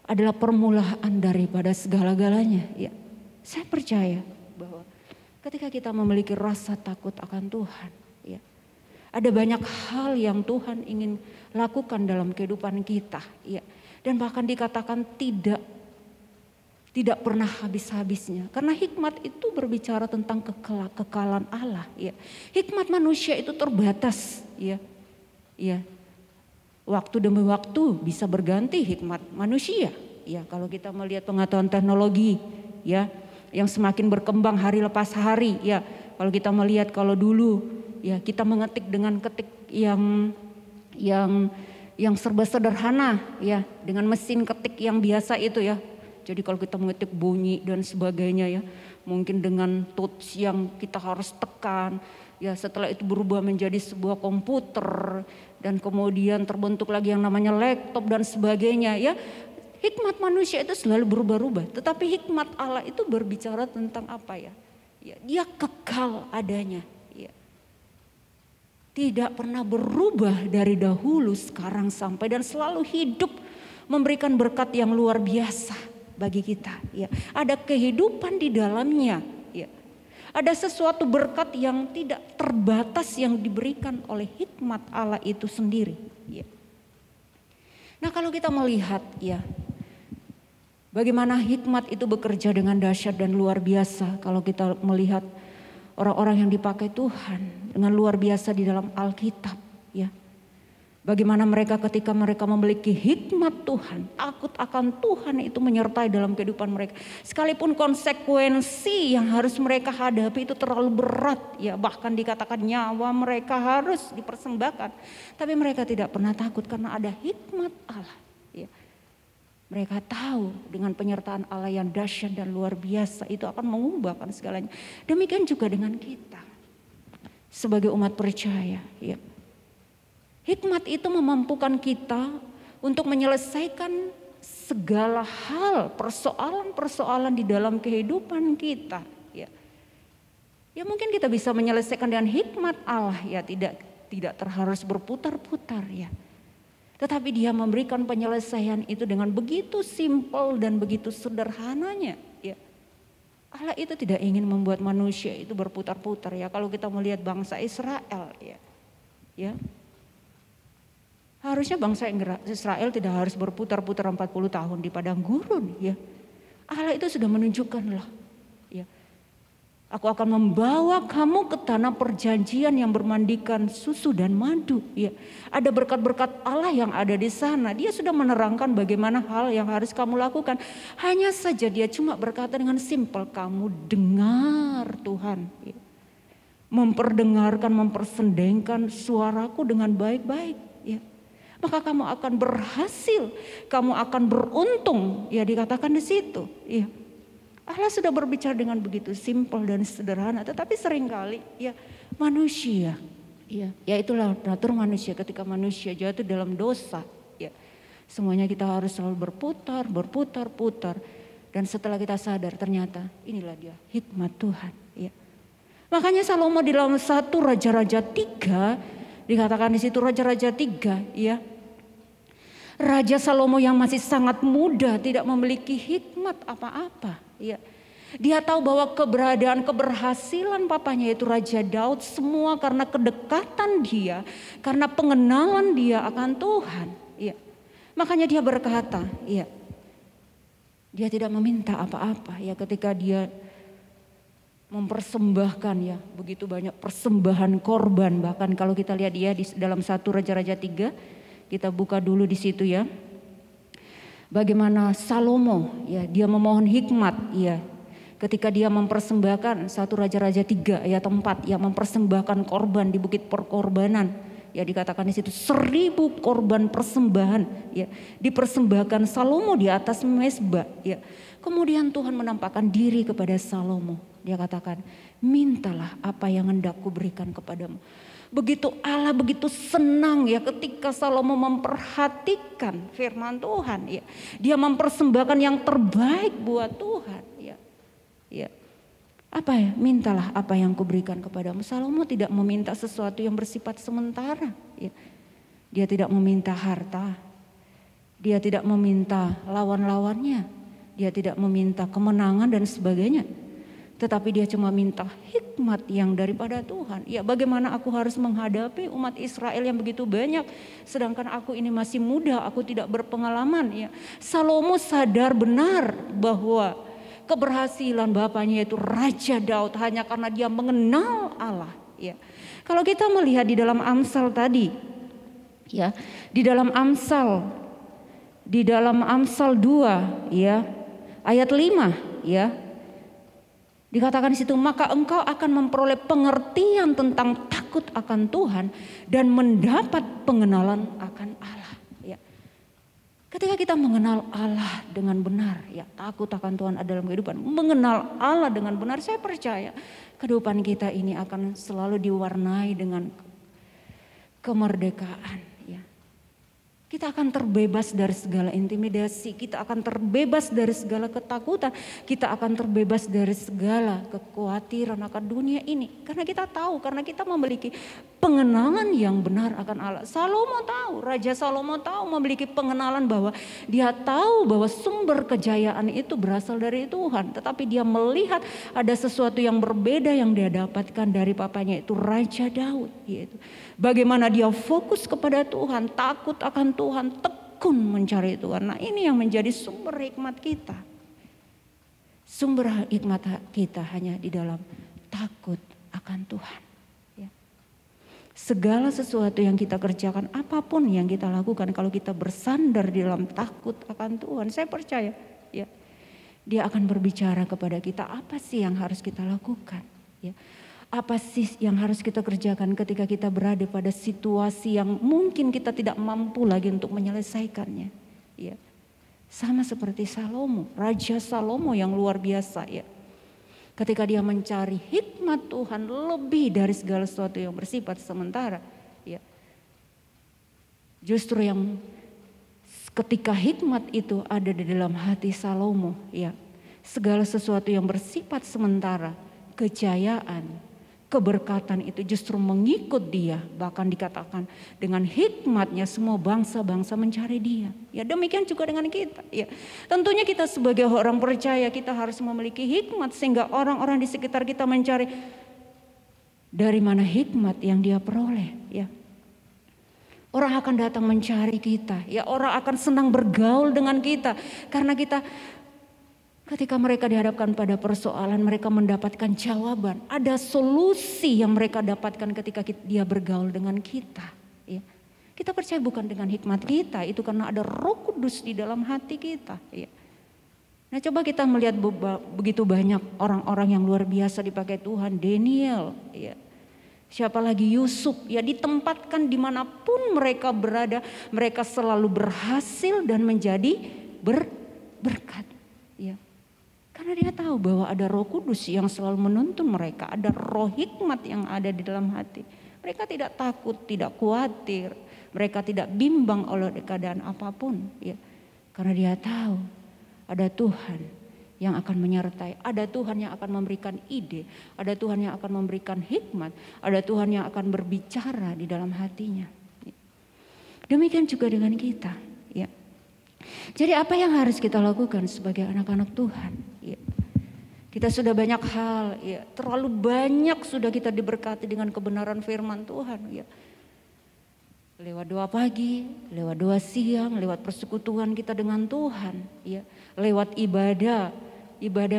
adalah permulaan daripada segala-galanya. Ya, saya percaya bahwa ketika kita memiliki rasa takut akan Tuhan, ya, ada banyak hal yang Tuhan ingin lakukan dalam kehidupan kita. Ya, dan bahkan dikatakan tidak pernah habis-habisnya. Karena hikmat itu berbicara tentang kekekalan Allah. Ya, hikmat manusia itu terbatas. Ya, ya. Waktu demi waktu bisa berganti hikmat manusia. Ya, kalau kita melihat pengetahuan teknologi, ya, yang semakin berkembang hari lepas hari, ya. Kalau kita melihat kalau dulu, ya, kita mengetik dengan ketik yang serba sederhana, ya, dengan mesin ketik yang biasa itu, ya. Jadi kalau kita mengetik bunyi dan sebagainya, ya, mungkin dengan touch yang kita harus tekan. Ya, setelah itu berubah menjadi sebuah komputer dan kemudian terbentuk lagi yang namanya laptop dan sebagainya. Ya, hikmat manusia itu selalu berubah-ubah, tetapi hikmat Allah itu berbicara tentang apa, ya? Ya, dia kekal adanya. Ya, tidak pernah berubah dari dahulu, sekarang sampai, dan selalu hidup memberikan berkat yang luar biasa bagi kita. Ya, ada kehidupan di dalamnya. Ya. Ada sesuatu berkat yang tidak terbatas yang diberikan oleh hikmat Allah itu sendiri. Ya. Nah, kalau kita melihat, ya, bagaimana hikmat itu bekerja dengan dahsyat dan luar biasa. Kalau kita melihat orang-orang yang dipakai Tuhan dengan luar biasa di dalam Alkitab, ya. Bagaimana mereka ketika mereka memiliki hikmat Tuhan, takut akan Tuhan itu menyertai dalam kehidupan mereka. Sekalipun konsekuensi yang harus mereka hadapi itu terlalu berat, ya, bahkan dikatakan nyawa mereka harus dipersembahkan. Tapi mereka tidak pernah takut karena ada hikmat Allah. Ya. Mereka tahu dengan penyertaan Allah yang dahsyat dan luar biasa itu akan mengubahkan segalanya. Demikian juga dengan kita sebagai umat percaya, ya. Hikmat itu memampukan kita untuk menyelesaikan segala hal, persoalan-persoalan di dalam kehidupan kita. Ya, ya, mungkin kita bisa menyelesaikan dengan hikmat Allah, ya, tidak harus berputar-putar, ya. Tetapi Dia memberikan penyelesaian itu dengan begitu simpel dan begitu sederhananya. Ya. Allah itu tidak ingin membuat manusia itu berputar-putar, ya. Kalau kita melihat bangsa Israel, ya. Harusnya bangsa Israel tidak harus berputar-putar 40 tahun di padang gurun, ya. Allah itu sudah menunjukkan loh, ya. Aku akan membawa kamu ke tanah perjanjian yang bermandikan susu dan madu. Ya, ada berkat-berkat Allah yang ada di sana. Dia sudah menerangkan bagaimana hal yang harus kamu lakukan. Hanya saja dia cuma berkata dengan simpel, kamu dengar Tuhan. Ya. Memperdengarkan, mempersendengkan suaraku dengan baik-baik. Ya. Maka kamu akan berhasil, kamu akan beruntung. Ya, dikatakan di situ. Ya. Allah sudah berbicara dengan begitu simpel dan sederhana, tetapi seringkali ya manusia, ya itulah natur manusia. Ketika manusia jatuh dalam dosa, ya semuanya kita harus selalu berputar, dan setelah kita sadar ternyata inilah dia hikmat Tuhan. Ya. Makanya Salomo di dalam 1 Raja-Raja 3 dikatakan di situ Raja-Raja 3, ya. Raja Salomo yang masih sangat muda tidak memiliki hikmat apa-apa. Ya. Dia tahu bahwa keberadaan keberhasilan papanya itu Raja Daud semua karena kedekatan dia, karena pengenalan dia akan Tuhan. Ya. Makanya dia berkata, ya, dia tidak meminta apa-apa ya ketika dia mempersembahkan ya begitu banyak persembahan korban. Bahkan kalau kita lihat dia di dalam 1 Raja-Raja 3. Kita buka dulu di situ ya. Bagaimana Salomo ya dia memohon hikmat ya. Ketika dia mempersembahkan 1 Raja-Raja 3 ayat 4 ya mempersembahkan korban di bukit perkorbanan. Ya dikatakan di situ 1000 korban persembahan ya dipersembahkan Salomo di atas mezbah ya. Kemudian Tuhan menampakkan diri kepada Salomo. Dia katakan, "Mintalah apa yang hendak kuberikan kepadamu." Begitu Allah begitu senang ya ketika Salomo memperhatikan firman Tuhan ya. Dia mempersembahkan yang terbaik buat Tuhan ya. Ya. Apa ya? Mintalah apa yang kuberikan kepadamu. Salomo tidak meminta sesuatu yang bersifat sementara ya. Dia tidak meminta harta. Dia tidak meminta lawan-lawannya. Dia tidak meminta kemenangan dan sebagainya. Tetapi dia cuma minta hikmat yang daripada Tuhan. Ya bagaimana aku harus menghadapi umat Israel yang begitu banyak. Sedangkan aku ini masih muda, aku tidak berpengalaman. Ya. Salomo sadar benar bahwa keberhasilan bapaknya itu Raja Daud hanya karena dia mengenal Allah. Ya. Kalau kita melihat di dalam Amsal tadi. Ya, di dalam Amsal 2 ya ayat 5 ya. Dikatakan di situ, maka engkau akan memperoleh pengertian tentang takut akan Tuhan dan mendapat pengenalan akan Allah. Ya. Ketika kita mengenal Allah dengan benar, ya takut akan Tuhan ada dalam kehidupan. Mengenal Allah dengan benar, saya percaya kehidupan kita ini akan selalu diwarnai dengan kemerdekaan. Kita akan terbebas dari segala intimidasi, kita akan terbebas dari segala ketakutan, kita akan terbebas dari segala kekhawatiran akan dunia ini. Karena kita tahu, karena kita memiliki pengenalan yang benar akan Allah. Salomo tahu, Raja Salomo tahu memiliki pengenalan bahwa dia tahu bahwa sumber kejayaan itu berasal dari Tuhan. Tetapi dia melihat ada sesuatu yang berbeda yang dia dapatkan dari papanya itu Raja Daud. Yaitu bagaimana dia fokus kepada Tuhan, takut akan Tuhan, tekun mencari Tuhan. Nah ini yang menjadi sumber hikmat kita. Sumber hikmat kita hanya di dalam takut akan Tuhan. Ya. Segala sesuatu yang kita kerjakan, apapun yang kita lakukan, kalau kita bersandar di dalam takut akan Tuhan, saya percaya ya, Dia akan berbicara kepada kita apa sih yang harus kita lakukan. Ya. Apa sih yang harus kita kerjakan ketika kita berada pada situasi yang mungkin kita tidak mampu lagi untuk menyelesaikannya. Ya. Sama seperti Salomo, Raja Salomo yang luar biasa ya. Ketika dia mencari hikmat Tuhan lebih dari segala sesuatu yang bersifat sementara. Ya. Justru yang ketika hikmat itu ada di dalam hati Salomo. Ya. Segala sesuatu yang bersifat sementara, kejayaan, keberkatan itu justru mengikut dia. Bahkan dikatakan dengan hikmatnya semua bangsa-bangsa mencari dia. Ya demikian juga dengan kita. Ya, tentunya kita sebagai orang percaya kita harus memiliki hikmat sehingga orang-orang di sekitar kita mencari dari mana hikmat yang dia peroleh. Ya, orang akan datang mencari kita. Ya, orang akan senang bergaul dengan kita karena kita Ketika mereka dihadapkan pada persoalan, mereka mendapatkan jawaban. Ada solusi yang mereka dapatkan ketika dia bergaul dengan kita. Ya. Kita percaya bukan dengan hikmat kita, itu karena ada Roh Kudus di dalam hati kita. Ya. Nah, coba kita melihat begitu banyak orang-orang yang luar biasa dipakai Tuhan. Daniel, ya. Siapa lagi, Yusuf, ya, ditempatkan dimanapun mereka berada, mereka selalu berhasil dan menjadi berkat. Ya. Karena dia tahu bahwa ada Roh Kudus yang selalu menuntun mereka, ada roh hikmat yang ada di dalam hati. Mereka tidak takut, tidak khawatir, mereka tidak bimbang oleh keadaan apapun. Ya. Karena dia tahu ada Tuhan yang akan menyertai, ada Tuhan yang akan memberikan ide, ada Tuhan yang akan memberikan hikmat, ada Tuhan yang akan berbicara di dalam hatinya. Demikian juga dengan kita. Ya. Jadi apa yang harus kita lakukan sebagai anak-anak Tuhan? Ya. Kita sudah banyak hal, ya, terlalu banyak sudah kita diberkati dengan kebenaran firman Tuhan. Ya. Lewat doa pagi, lewat doa siang, lewat persekutuan kita dengan Tuhan. Ya. Lewat ibadah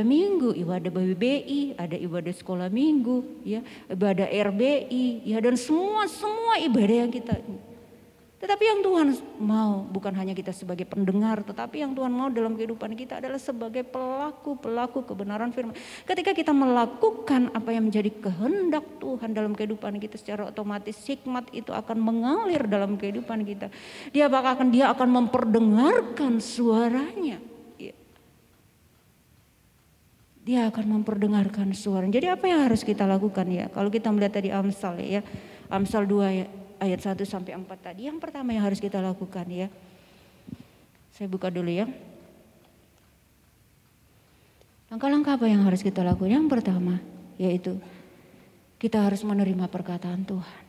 minggu, ibadah BBI, ada ibadah sekolah minggu, ya, ibadah RBI, ya, dan semua ibadah yang kita. Tetapi yang Tuhan mau bukan hanya kita sebagai pendengar, tetapi yang Tuhan mau dalam kehidupan kita adalah sebagai pelaku kebenaran firman. Ketika kita melakukan apa yang menjadi kehendak Tuhan dalam kehidupan kita, secara otomatis hikmat itu akan mengalir dalam kehidupan kita. Dia akan memperdengarkan suaranya. Dia akan memperdengarkan suaranya. Jadi apa yang harus kita lakukan, ya? Kalau kita melihat tadi Amsal, ya, Amsal 2 ya. Ayat 1 sampai 4 tadi. Yang pertama yang harus kita lakukan, ya. Saya buka dulu, ya. Langkah-langkah apa yang harus kita lakukan? Yang pertama yaitu kita harus menerima perkataan Tuhan.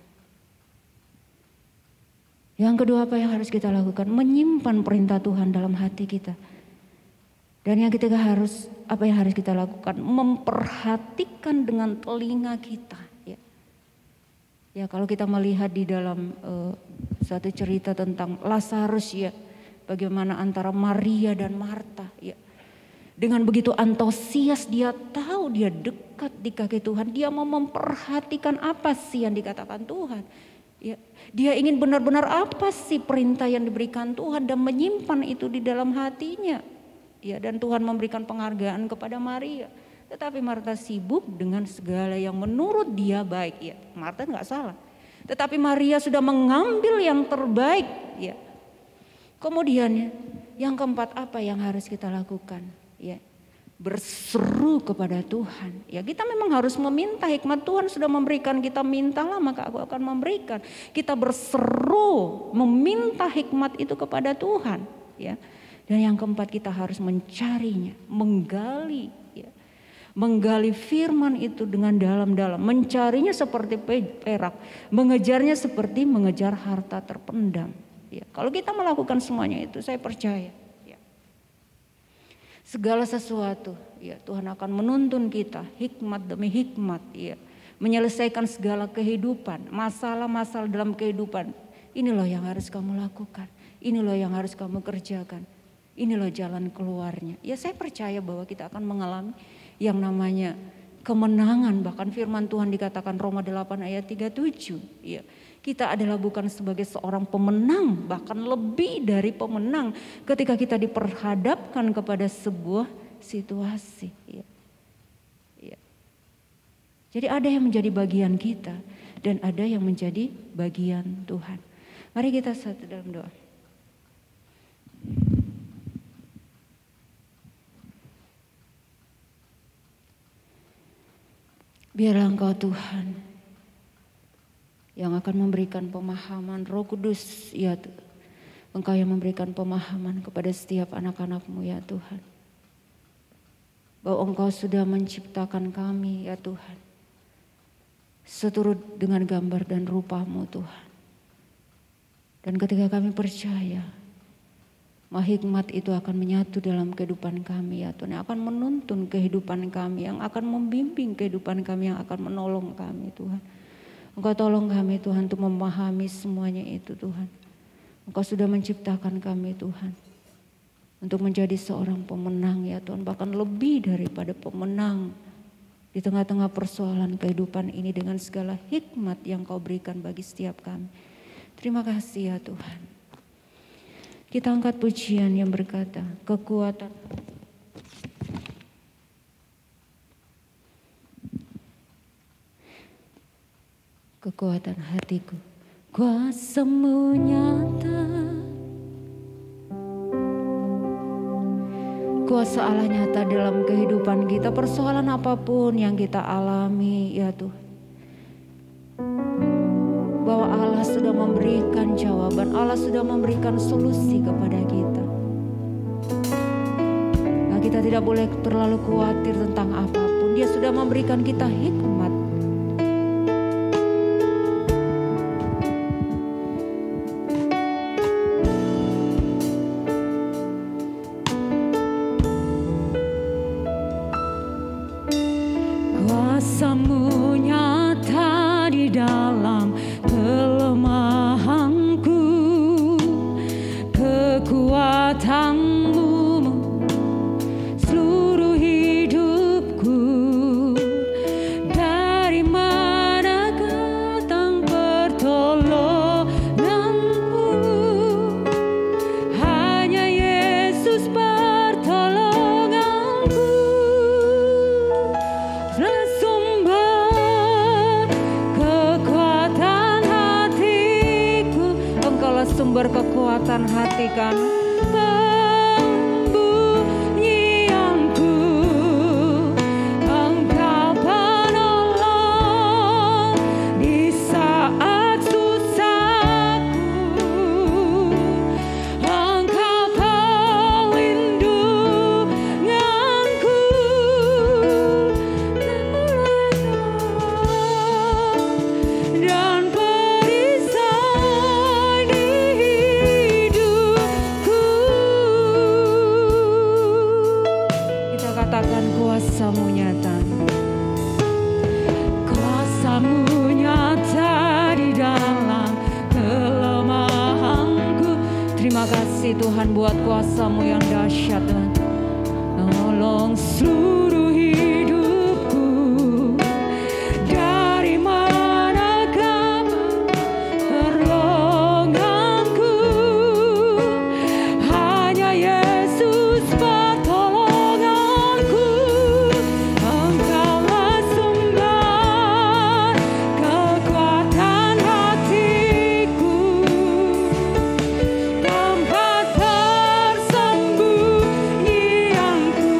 Yang kedua apa yang harus kita lakukan? Menyimpan perintah Tuhan dalam hati kita. Dan yang ketiga apa yang harus kita lakukan? Memperhatikan dengan telinga kita. Ya, kalau kita melihat di dalam satu cerita tentang Lazarus, ya, bagaimana antara Maria dan Marta, ya, dengan begitu antusias dia tahu dia dekat di kaki Tuhan, dia mau memperhatikan apa sih yang dikatakan Tuhan, ya, dia ingin benar-benar apa sih perintah yang diberikan Tuhan dan menyimpan itu di dalam hatinya, ya, dan Tuhan memberikan penghargaan kepada Maria. Tetapi Marta sibuk dengan segala yang menurut dia baik. Ya, Marta nggak salah. Tetapi Maria sudah mengambil yang terbaik. Ya. Kemudian yang keempat apa yang harus kita lakukan? Ya, berseru kepada Tuhan. Ya, kita memang harus meminta hikmat. Tuhan sudah memberikan, kita mintalah maka aku akan memberikan. Kita berseru meminta hikmat itu kepada Tuhan. Ya. Dan yang keempat kita harus mencarinya, menggali firman itu dengan dalam-dalam, mencarinya seperti perak, mengejarnya seperti mengejar harta terpendam. Ya, kalau kita melakukan semuanya itu, saya percaya, ya, segala sesuatu, ya, Tuhan akan menuntun kita hikmat demi hikmat, ya, menyelesaikan segala kehidupan, masalah-masalah dalam kehidupan. Ini loh yang harus kamu lakukan, ini loh yang harus kamu kerjakan, ini loh jalan keluarnya. Ya, saya percaya bahwa kita akan mengalami yang namanya kemenangan. Bahkan firman Tuhan dikatakan Roma 8 ayat 37. Ya, kita adalah bukan sebagai seorang pemenang, bahkan lebih dari pemenang ketika kita diperhadapkan kepada sebuah situasi. Ya. Ya. Jadi ada yang menjadi bagian kita dan ada yang menjadi bagian Tuhan. Mari kita satu dalam doa. Biarlah Engkau Tuhan yang akan memberikan pemahaman, Roh Kudus, ya Tuhan. Engkau yang memberikan pemahaman kepada setiap anak-anak-Mu, ya Tuhan. Bahwa Engkau sudah menciptakan kami, ya Tuhan, seturut dengan gambar dan rupa-Mu, Tuhan. Dan ketika kami percaya, hikmat itu akan menyatu dalam kehidupan kami, ya Tuhan, yang akan menuntun kehidupan kami, yang akan membimbing kehidupan kami, yang akan menolong kami, Tuhan. Engkau tolong kami, Tuhan, untuk memahami semuanya itu, Tuhan. Engkau sudah menciptakan kami, Tuhan. untuk menjadi seorang pemenang ya Tuhan, bahkan lebih daripada pemenang di tengah-tengah persoalan kehidupan ini dengan segala hikmat yang Kau berikan bagi setiap kami. Terima kasih ya Tuhan. Kita angkat pujian yang berkata, kekuatan hatiku, kuasa-Mu nyata. Kuasa Allah nyata dalam kehidupan kita, persoalan apapun yang kita alami ya Tuhan. Bahwa Allah sudah memberikan jawaban, Allah sudah memberikan solusi kepada kita. Nah, kita tidak boleh terlalu khawatir tentang apapun, Dia sudah memberikan kita hikmat. Kuasa-Mu nyata di dalam kelemahanku, kekuatan-Mu seluruh hidupku. Dari mana datang pertolongan-Mu? Hanya Yesus pertolonganku. Sumber kekuatan hati kan, pembunyianku, Engkau penolong di saat susahku, Engkau pelindunganku, dan kuasa-Mu nyata. Kuasa-Mu nyata di dalam kelemahanku. Terima kasih Tuhan buat kuasa-Mu yang dahsyat Tuhan. Tolong seluruh hidupku. Dari manakah pertolonganku? Hanya Yesus pertolonganku. Engkaulah sumber kekuatan hatiku, tempat persembunyianku.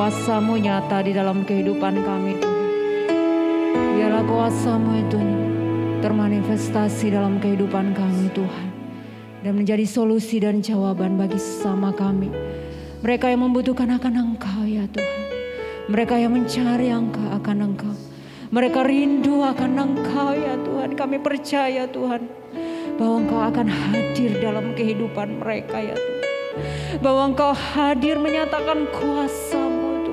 kuasa-Mu nyata di dalam kehidupan kami Tuhan. Biarlah kuasa-Mu itu termanifestasi dalam kehidupan kami Tuhan. Dan menjadi solusi dan jawaban bagi sesama kami. Mereka yang membutuhkan akan Engkau ya Tuhan. Mereka yang mencari Engkau akan Engkau. Mereka rindu akan Engkau ya Tuhan. Kami percaya Tuhan bahwa Engkau akan hadir dalam kehidupan mereka ya Tuhan. Bahwa Engkau hadir menyatakan kuasa-Mu Tuhan.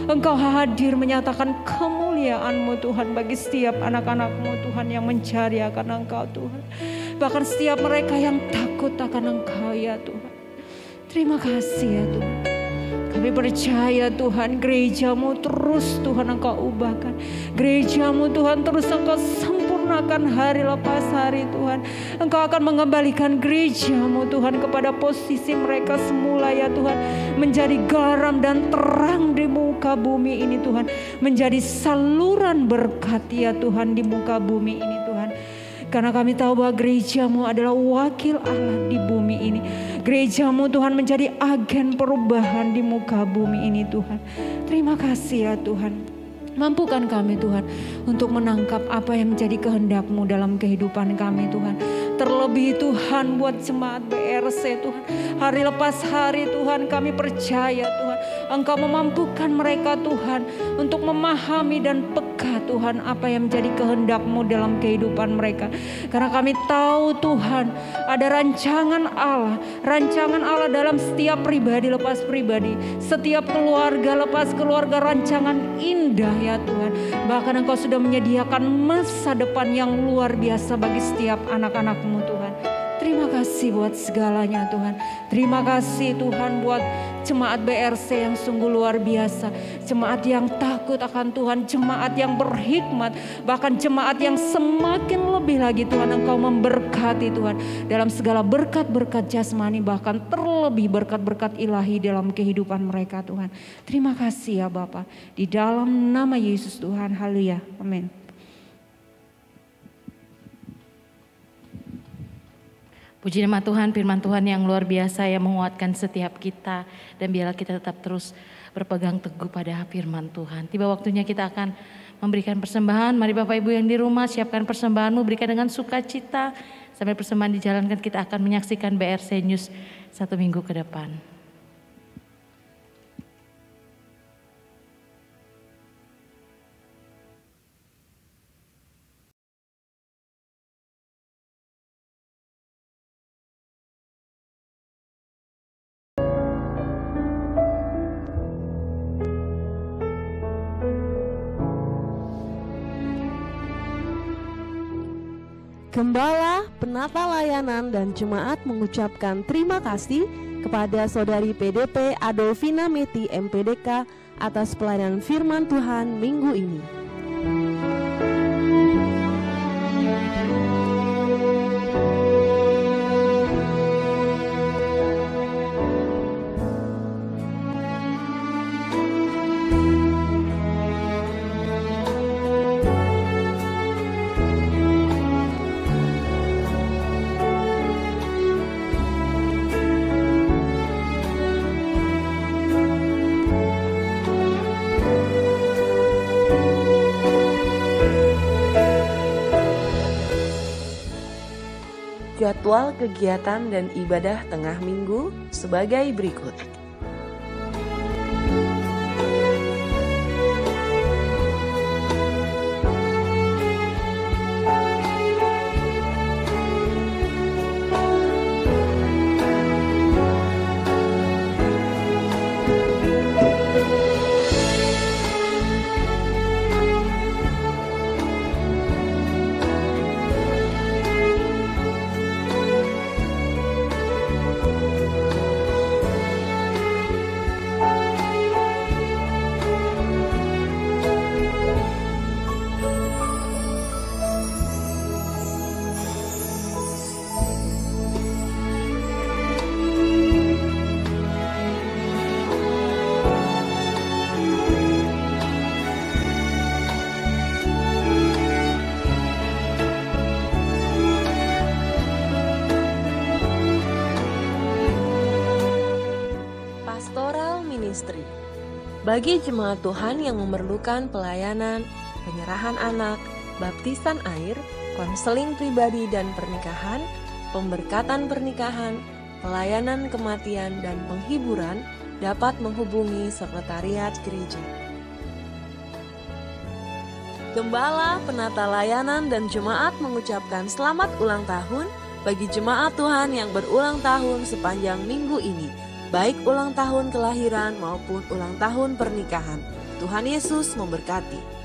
Engkau hadir menyatakan kemuliaan-Mu Tuhan bagi setiap anak-anak-Mu Tuhan yang mencari akan Engkau Tuhan. Bahkan setiap mereka yang takut akan Engkau ya Tuhan. Terima kasih ya Tuhan. Kami percaya Tuhan gereja-Mu terus Tuhan Engkau ubahkan. Gereja-Mu Tuhan terus Engkau sempurnakan hari lepas hari Tuhan. Engkau akan mengembalikan gereja-Mu Tuhan kepada posisi mereka semula ya Tuhan. Menjadi garam dan terang di muka bumi ini Tuhan. Menjadi saluran berkat ya Tuhan di muka bumi ini Tuhan. Karena kami tahu bahwa gereja-Mu adalah wakil Allah di bumi ini. Gereja-Mu Tuhan menjadi agen perubahan di muka bumi ini Tuhan. Terima kasih ya Tuhan. Mampukan kami Tuhan untuk menangkap apa yang menjadi kehendak-Mu dalam kehidupan kami Tuhan. Terlebih Tuhan buat jemaat BRC Tuhan. Hari lepas hari Tuhan kami percaya Tuhan. Engkau memampukan mereka Tuhan untuk memahami dan peka Tuhan apa yang menjadi kehendak-Mu dalam kehidupan mereka. Karena kami tahu Tuhan ada rancangan Allah dalam setiap pribadi lepas pribadi. Setiap keluarga lepas keluarga, rancangan indah ya Tuhan. Bahkan Engkau sudah menyediakan masa depan yang luar biasa bagi setiap anak-anak-Mu Tuhan. Terima kasih buat segalanya Tuhan. Terima kasih Tuhan buat jemaat BRC yang sungguh luar biasa. Jemaat yang takut akan Tuhan. Jemaat yang berhikmat. Bahkan jemaat yang semakin lebih lagi Tuhan Engkau memberkati Tuhan. Dalam segala berkat-berkat jasmani. Bahkan terlebih berkat-berkat ilahi dalam kehidupan mereka Tuhan. Terima kasih ya Bapa. Di dalam nama Yesus Tuhan. Haleluya. Amin. Puji nama Tuhan, firman Tuhan yang luar biasa yang menguatkan setiap kita. Dan biarlah kita tetap terus berpegang teguh pada firman Tuhan. Tiba waktunya kita akan memberikan persembahan. Mari Bapak Ibu yang di rumah siapkan persembahanmu, berikan dengan sukacita. Sambil persembahan dijalankan kita akan menyaksikan BRC News 1 minggu ke depan. Gembala, penata layanan dan jemaat mengucapkan terima kasih kepada Saudari PDP Adolfina Meti MPDK atas pelayanan firman Tuhan minggu ini. Jadwal kegiatan dan ibadah tengah minggu sebagai berikut. Bagi jemaat Tuhan yang memerlukan pelayanan, penyerahan anak, baptisan air, konseling pribadi dan pernikahan, pemberkatan pernikahan, pelayanan kematian dan penghiburan, dapat menghubungi sekretariat gereja. Gembala, penata layanan, dan jemaat mengucapkan selamat ulang tahun bagi jemaat Tuhan yang berulang tahun sepanjang minggu ini, baik ulang tahun kelahiran maupun ulang tahun pernikahan. Tuhan Yesus memberkati.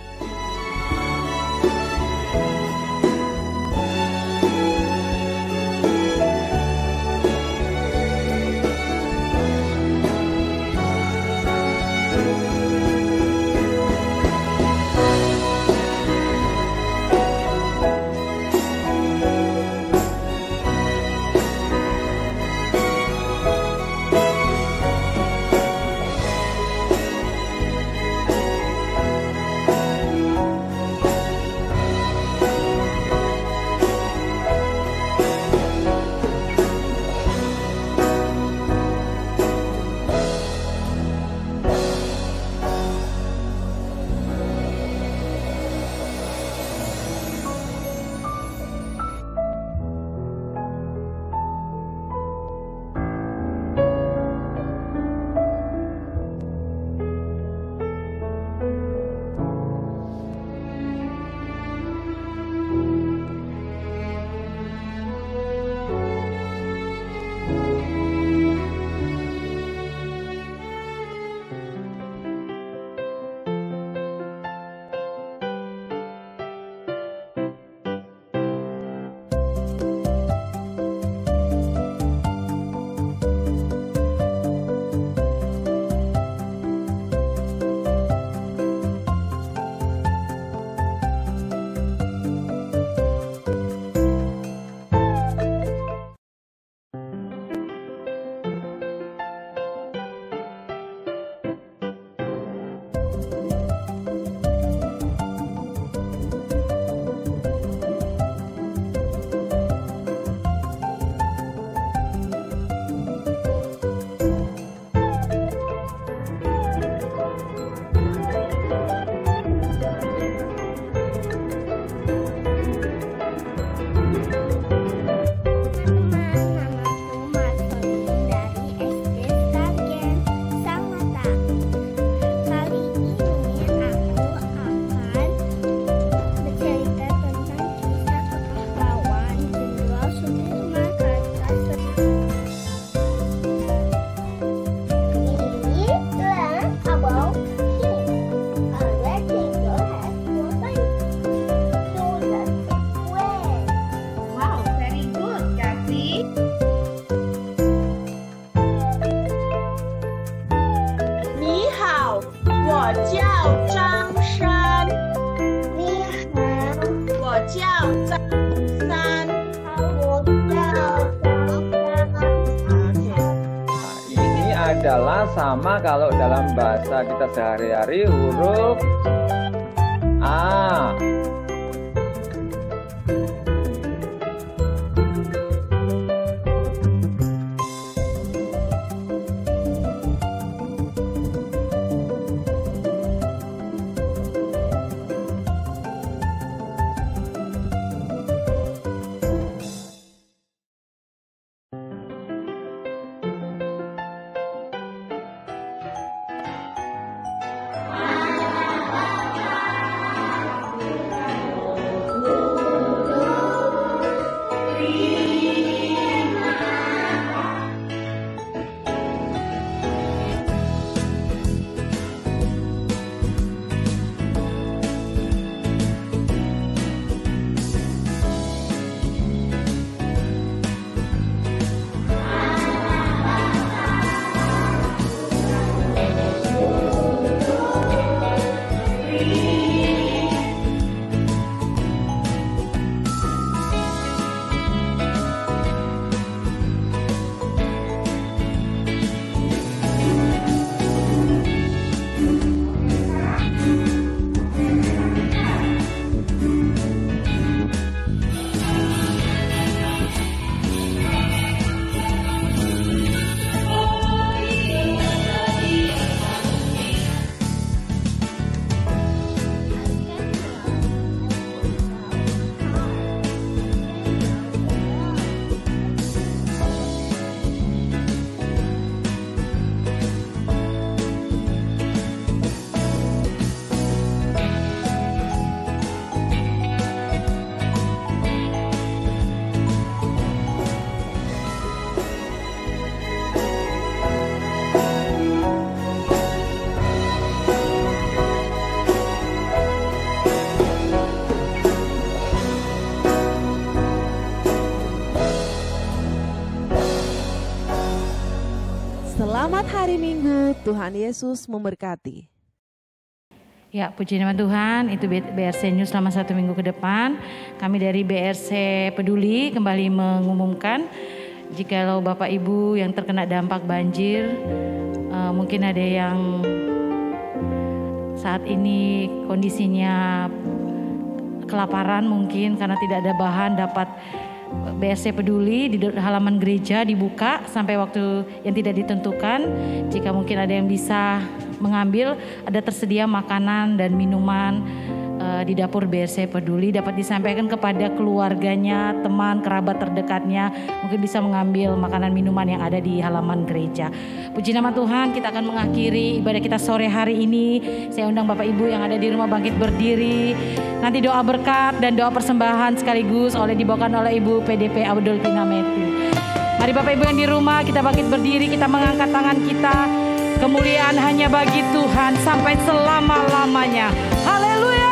Adalah sama kalau dalam bahasa kita sehari-hari huruf A. Selamat hari Minggu, Tuhan Yesus memberkati. Ya, puji nama Tuhan, itu BRC News selama 1 minggu ke depan. Kami dari BRC Peduli kembali mengumumkan, jikalau Bapak Ibu yang terkena dampak banjir, mungkin ada yang saat ini kondisinya kelaparan mungkin karena tidak ada bahan, dapat BRC Peduli di halaman gereja dibuka sampai waktu yang tidak ditentukan. Jika mungkin ada yang bisa mengambil, ada tersedia makanan dan minuman di dapur BRC Peduli, dapat disampaikan kepada keluarganya, teman, kerabat terdekatnya, mungkin bisa mengambil makanan minuman yang ada di halaman gereja. Puji nama Tuhan, kita akan mengakhiri ibadah kita sore hari ini. Saya undang Bapak Ibu yang ada di rumah bangkit berdiri. Nanti doa berkat dan doa persembahan sekaligus dibawakan oleh Ibu PDP Adolfina Meti. Mari Bapak Ibu yang di rumah, kita bangkit berdiri, kita mengangkat tangan kita. Kemuliaan hanya bagi Tuhan sampai selama-lamanya. Haleluya.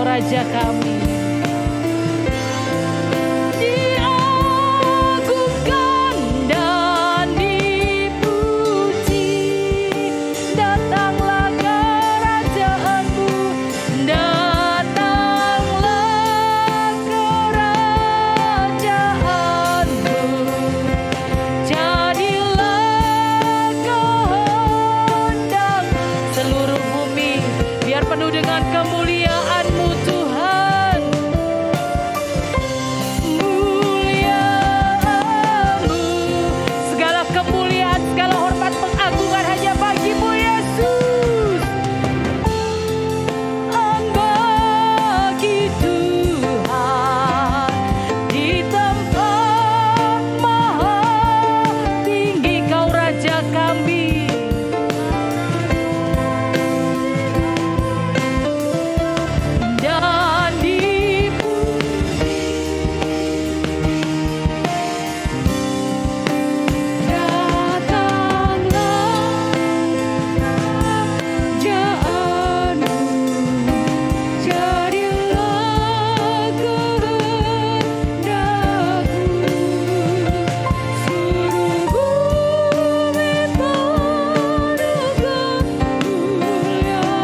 Raja kami diagungkan dan dipuji, datanglah kerajaanmu, datanglah kerajaanmu, jadilah kehendak seluruh bumi biar penuh dengan kemuliaan-Mu Tuhan. Mulia-Mu, segala kemuliaan, segala hormat, pengagungan hanya bagi-Mu Yesus. Bagi Tuhan di tempat maha tinggi, Kau Raja kami. Dan dipuji, datanglah kerajaanmu, jadilah kehendakmu, seluruh bumi penuh kemuliaan-Mu.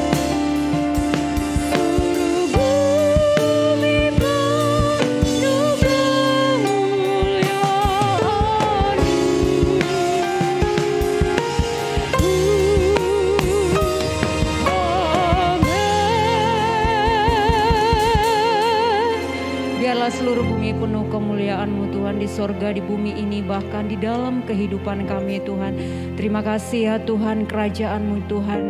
Seluruh bumi penuh Biarlah seluruh bumi penuh kemuliaan-Mu Tuhan, di sorga, di bumi ini, bahkan di dalam kehidupan kami Tuhan. Terima kasih ya Tuhan, kerajaan-Mu Tuhan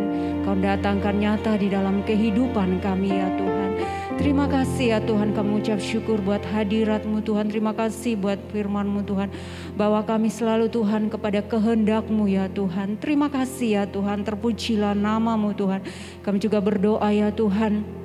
Kau datangkan nyata di dalam kehidupan kami ya Tuhan. Terima kasih ya Tuhan, kami ucap syukur buat hadirat-Mu Tuhan. Terima kasih buat firman-Mu Tuhan, bahwa kami selalu Tuhan kepada kehendak-Mu ya Tuhan. Terima kasih ya Tuhan, terpujilah nama-Mu Tuhan. Kami juga berdoa ya Tuhan,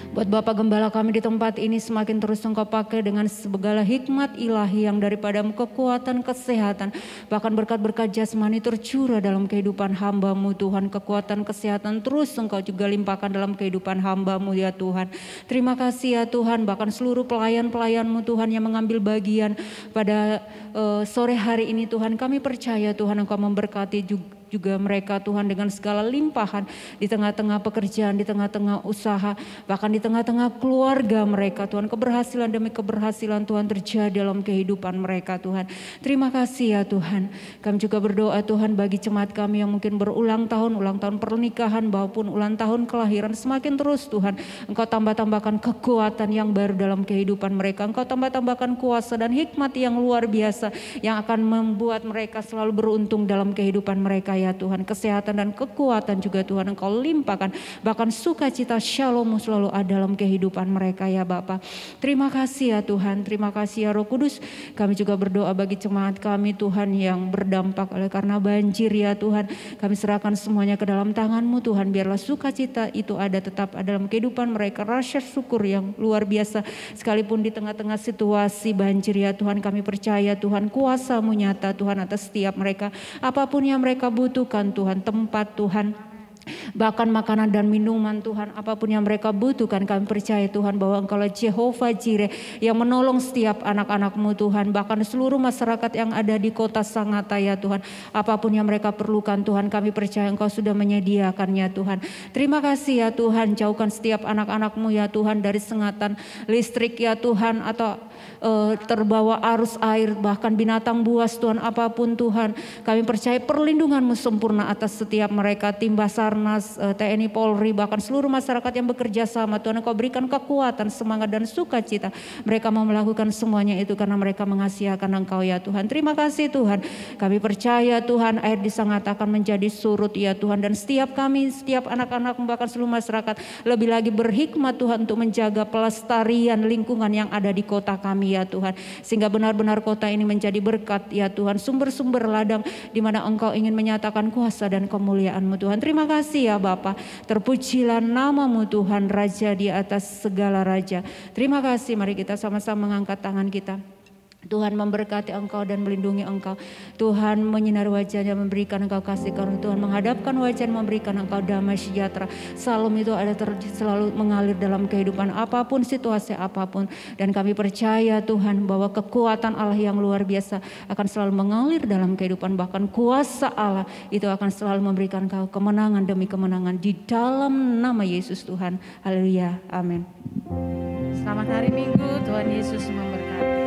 buat Bapak Gembala kami di tempat ini, semakin terus Engkau pakai dengan segala hikmat ilahi yang daripada-Mu, kekuatan, kesehatan, bahkan berkat-berkat jasmani tercurah dalam kehidupan hamba-Mu Tuhan. Kekuatan, kesehatan terus Engkau juga limpahkan dalam kehidupan hamba-Mu ya Tuhan. Terima kasih ya Tuhan, bahkan seluruh pelayan-pelayan-Mu Tuhan yang mengambil bagian pada sore hari ini Tuhan. Kami percaya Tuhan Engkau memberkati juga mereka Tuhan dengan segala limpahan di tengah-tengah pekerjaan, di tengah-tengah usaha, bahkan di tengah-tengah keluarga mereka Tuhan. Keberhasilan demi keberhasilan Tuhan terjadi dalam kehidupan mereka Tuhan. Terima kasih ya Tuhan. Kami juga berdoa Tuhan bagi jemaat kami yang mungkin ulang tahun pernikahan maupun ulang tahun kelahiran. Semakin terus Tuhan Engkau tambah-tambahkan kekuatan yang baru dalam kehidupan mereka. Engkau tambah-tambahkan kuasa dan hikmat yang luar biasa yang akan membuat mereka selalu beruntung dalam kehidupan mereka ya Tuhan. Kesehatan dan kekuatan juga Tuhan Engkau limpahkan. Bahkan sukacita Shalom selalu ada dalam kehidupan mereka ya Bapa. Terima kasih ya Tuhan, terima kasih ya Roh Kudus. Kami juga berdoa bagi jemaat kami Tuhan yang berdampak oleh karena banjir ya Tuhan. Kami serahkan semuanya ke dalam tangan-Mu Tuhan. Biarlah sukacita itu ada tetap ada dalam kehidupan mereka. Rasa syukur yang luar biasa sekalipun di tengah-tengah situasi banjir ya Tuhan. Kami percaya Tuhan kuasa-Mu nyata Tuhan atas setiap mereka. Apapun yang mereka butuhkan Tuhan, tempat Tuhan, bahkan makanan dan minuman Tuhan, apapun yang mereka butuhkan, kami percaya Tuhan bahwa Engkaulah Jehovah Jireh yang menolong setiap anak-anak-Mu Tuhan, bahkan seluruh masyarakat yang ada di kota Sangatta ya Tuhan, apapun yang mereka perlukan Tuhan, kami percaya Engkau sudah menyediakannya Tuhan. Terima kasih ya Tuhan, jauhkan setiap anak-anak-Mu ya Tuhan dari sengatan listrik ya Tuhan, atau terbawa arus air, bahkan binatang buas Tuhan, apapun Tuhan, kami percaya perlindungan-Mu sempurna atas setiap mereka, tim Basarnas, TNI Polri, bahkan seluruh masyarakat yang bekerja sama Tuhan. Engkau berikan kekuatan, semangat dan sukacita. Mereka mau melakukan semuanya itu karena mereka mengasihi akan Engkau ya Tuhan. Terima kasih Tuhan. Kami percaya Tuhan air di Sangatta akan menjadi surut ya Tuhan. Dan setiap kami, setiap anak-anak bahkan seluruh masyarakat lebih lagi berhikmat Tuhan untuk menjaga pelestarian lingkungan yang ada di kota kami ya Tuhan. Sehingga benar-benar kota ini menjadi berkat ya Tuhan. Sumber-sumber ladang di mana Engkau ingin menyatakan kuasa dan kemuliaan-Mu Tuhan. Terima kasih ya Bapa, terpujilah nama-Mu Tuhan, Raja di atas segala raja. Terima kasih, mari kita sama-sama mengangkat tangan kita. Tuhan memberkati engkau dan melindungi engkau. Tuhan menyinari wajahnya, memberikan engkau kasih karunia. Tuhan menghadapkan wajah, memberikan engkau damai sejahtera. Salam itu ada selalu mengalir dalam kehidupan apapun, situasi apapun. Dan kami percaya Tuhan bahwa kekuatan Allah yang luar biasa akan selalu mengalir dalam kehidupan. Bahkan kuasa Allah itu akan selalu memberikan engkau kemenangan demi kemenangan di dalam nama Yesus Tuhan. Haleluya. Amin. Selamat hari Minggu, Tuhan Yesus memberkati.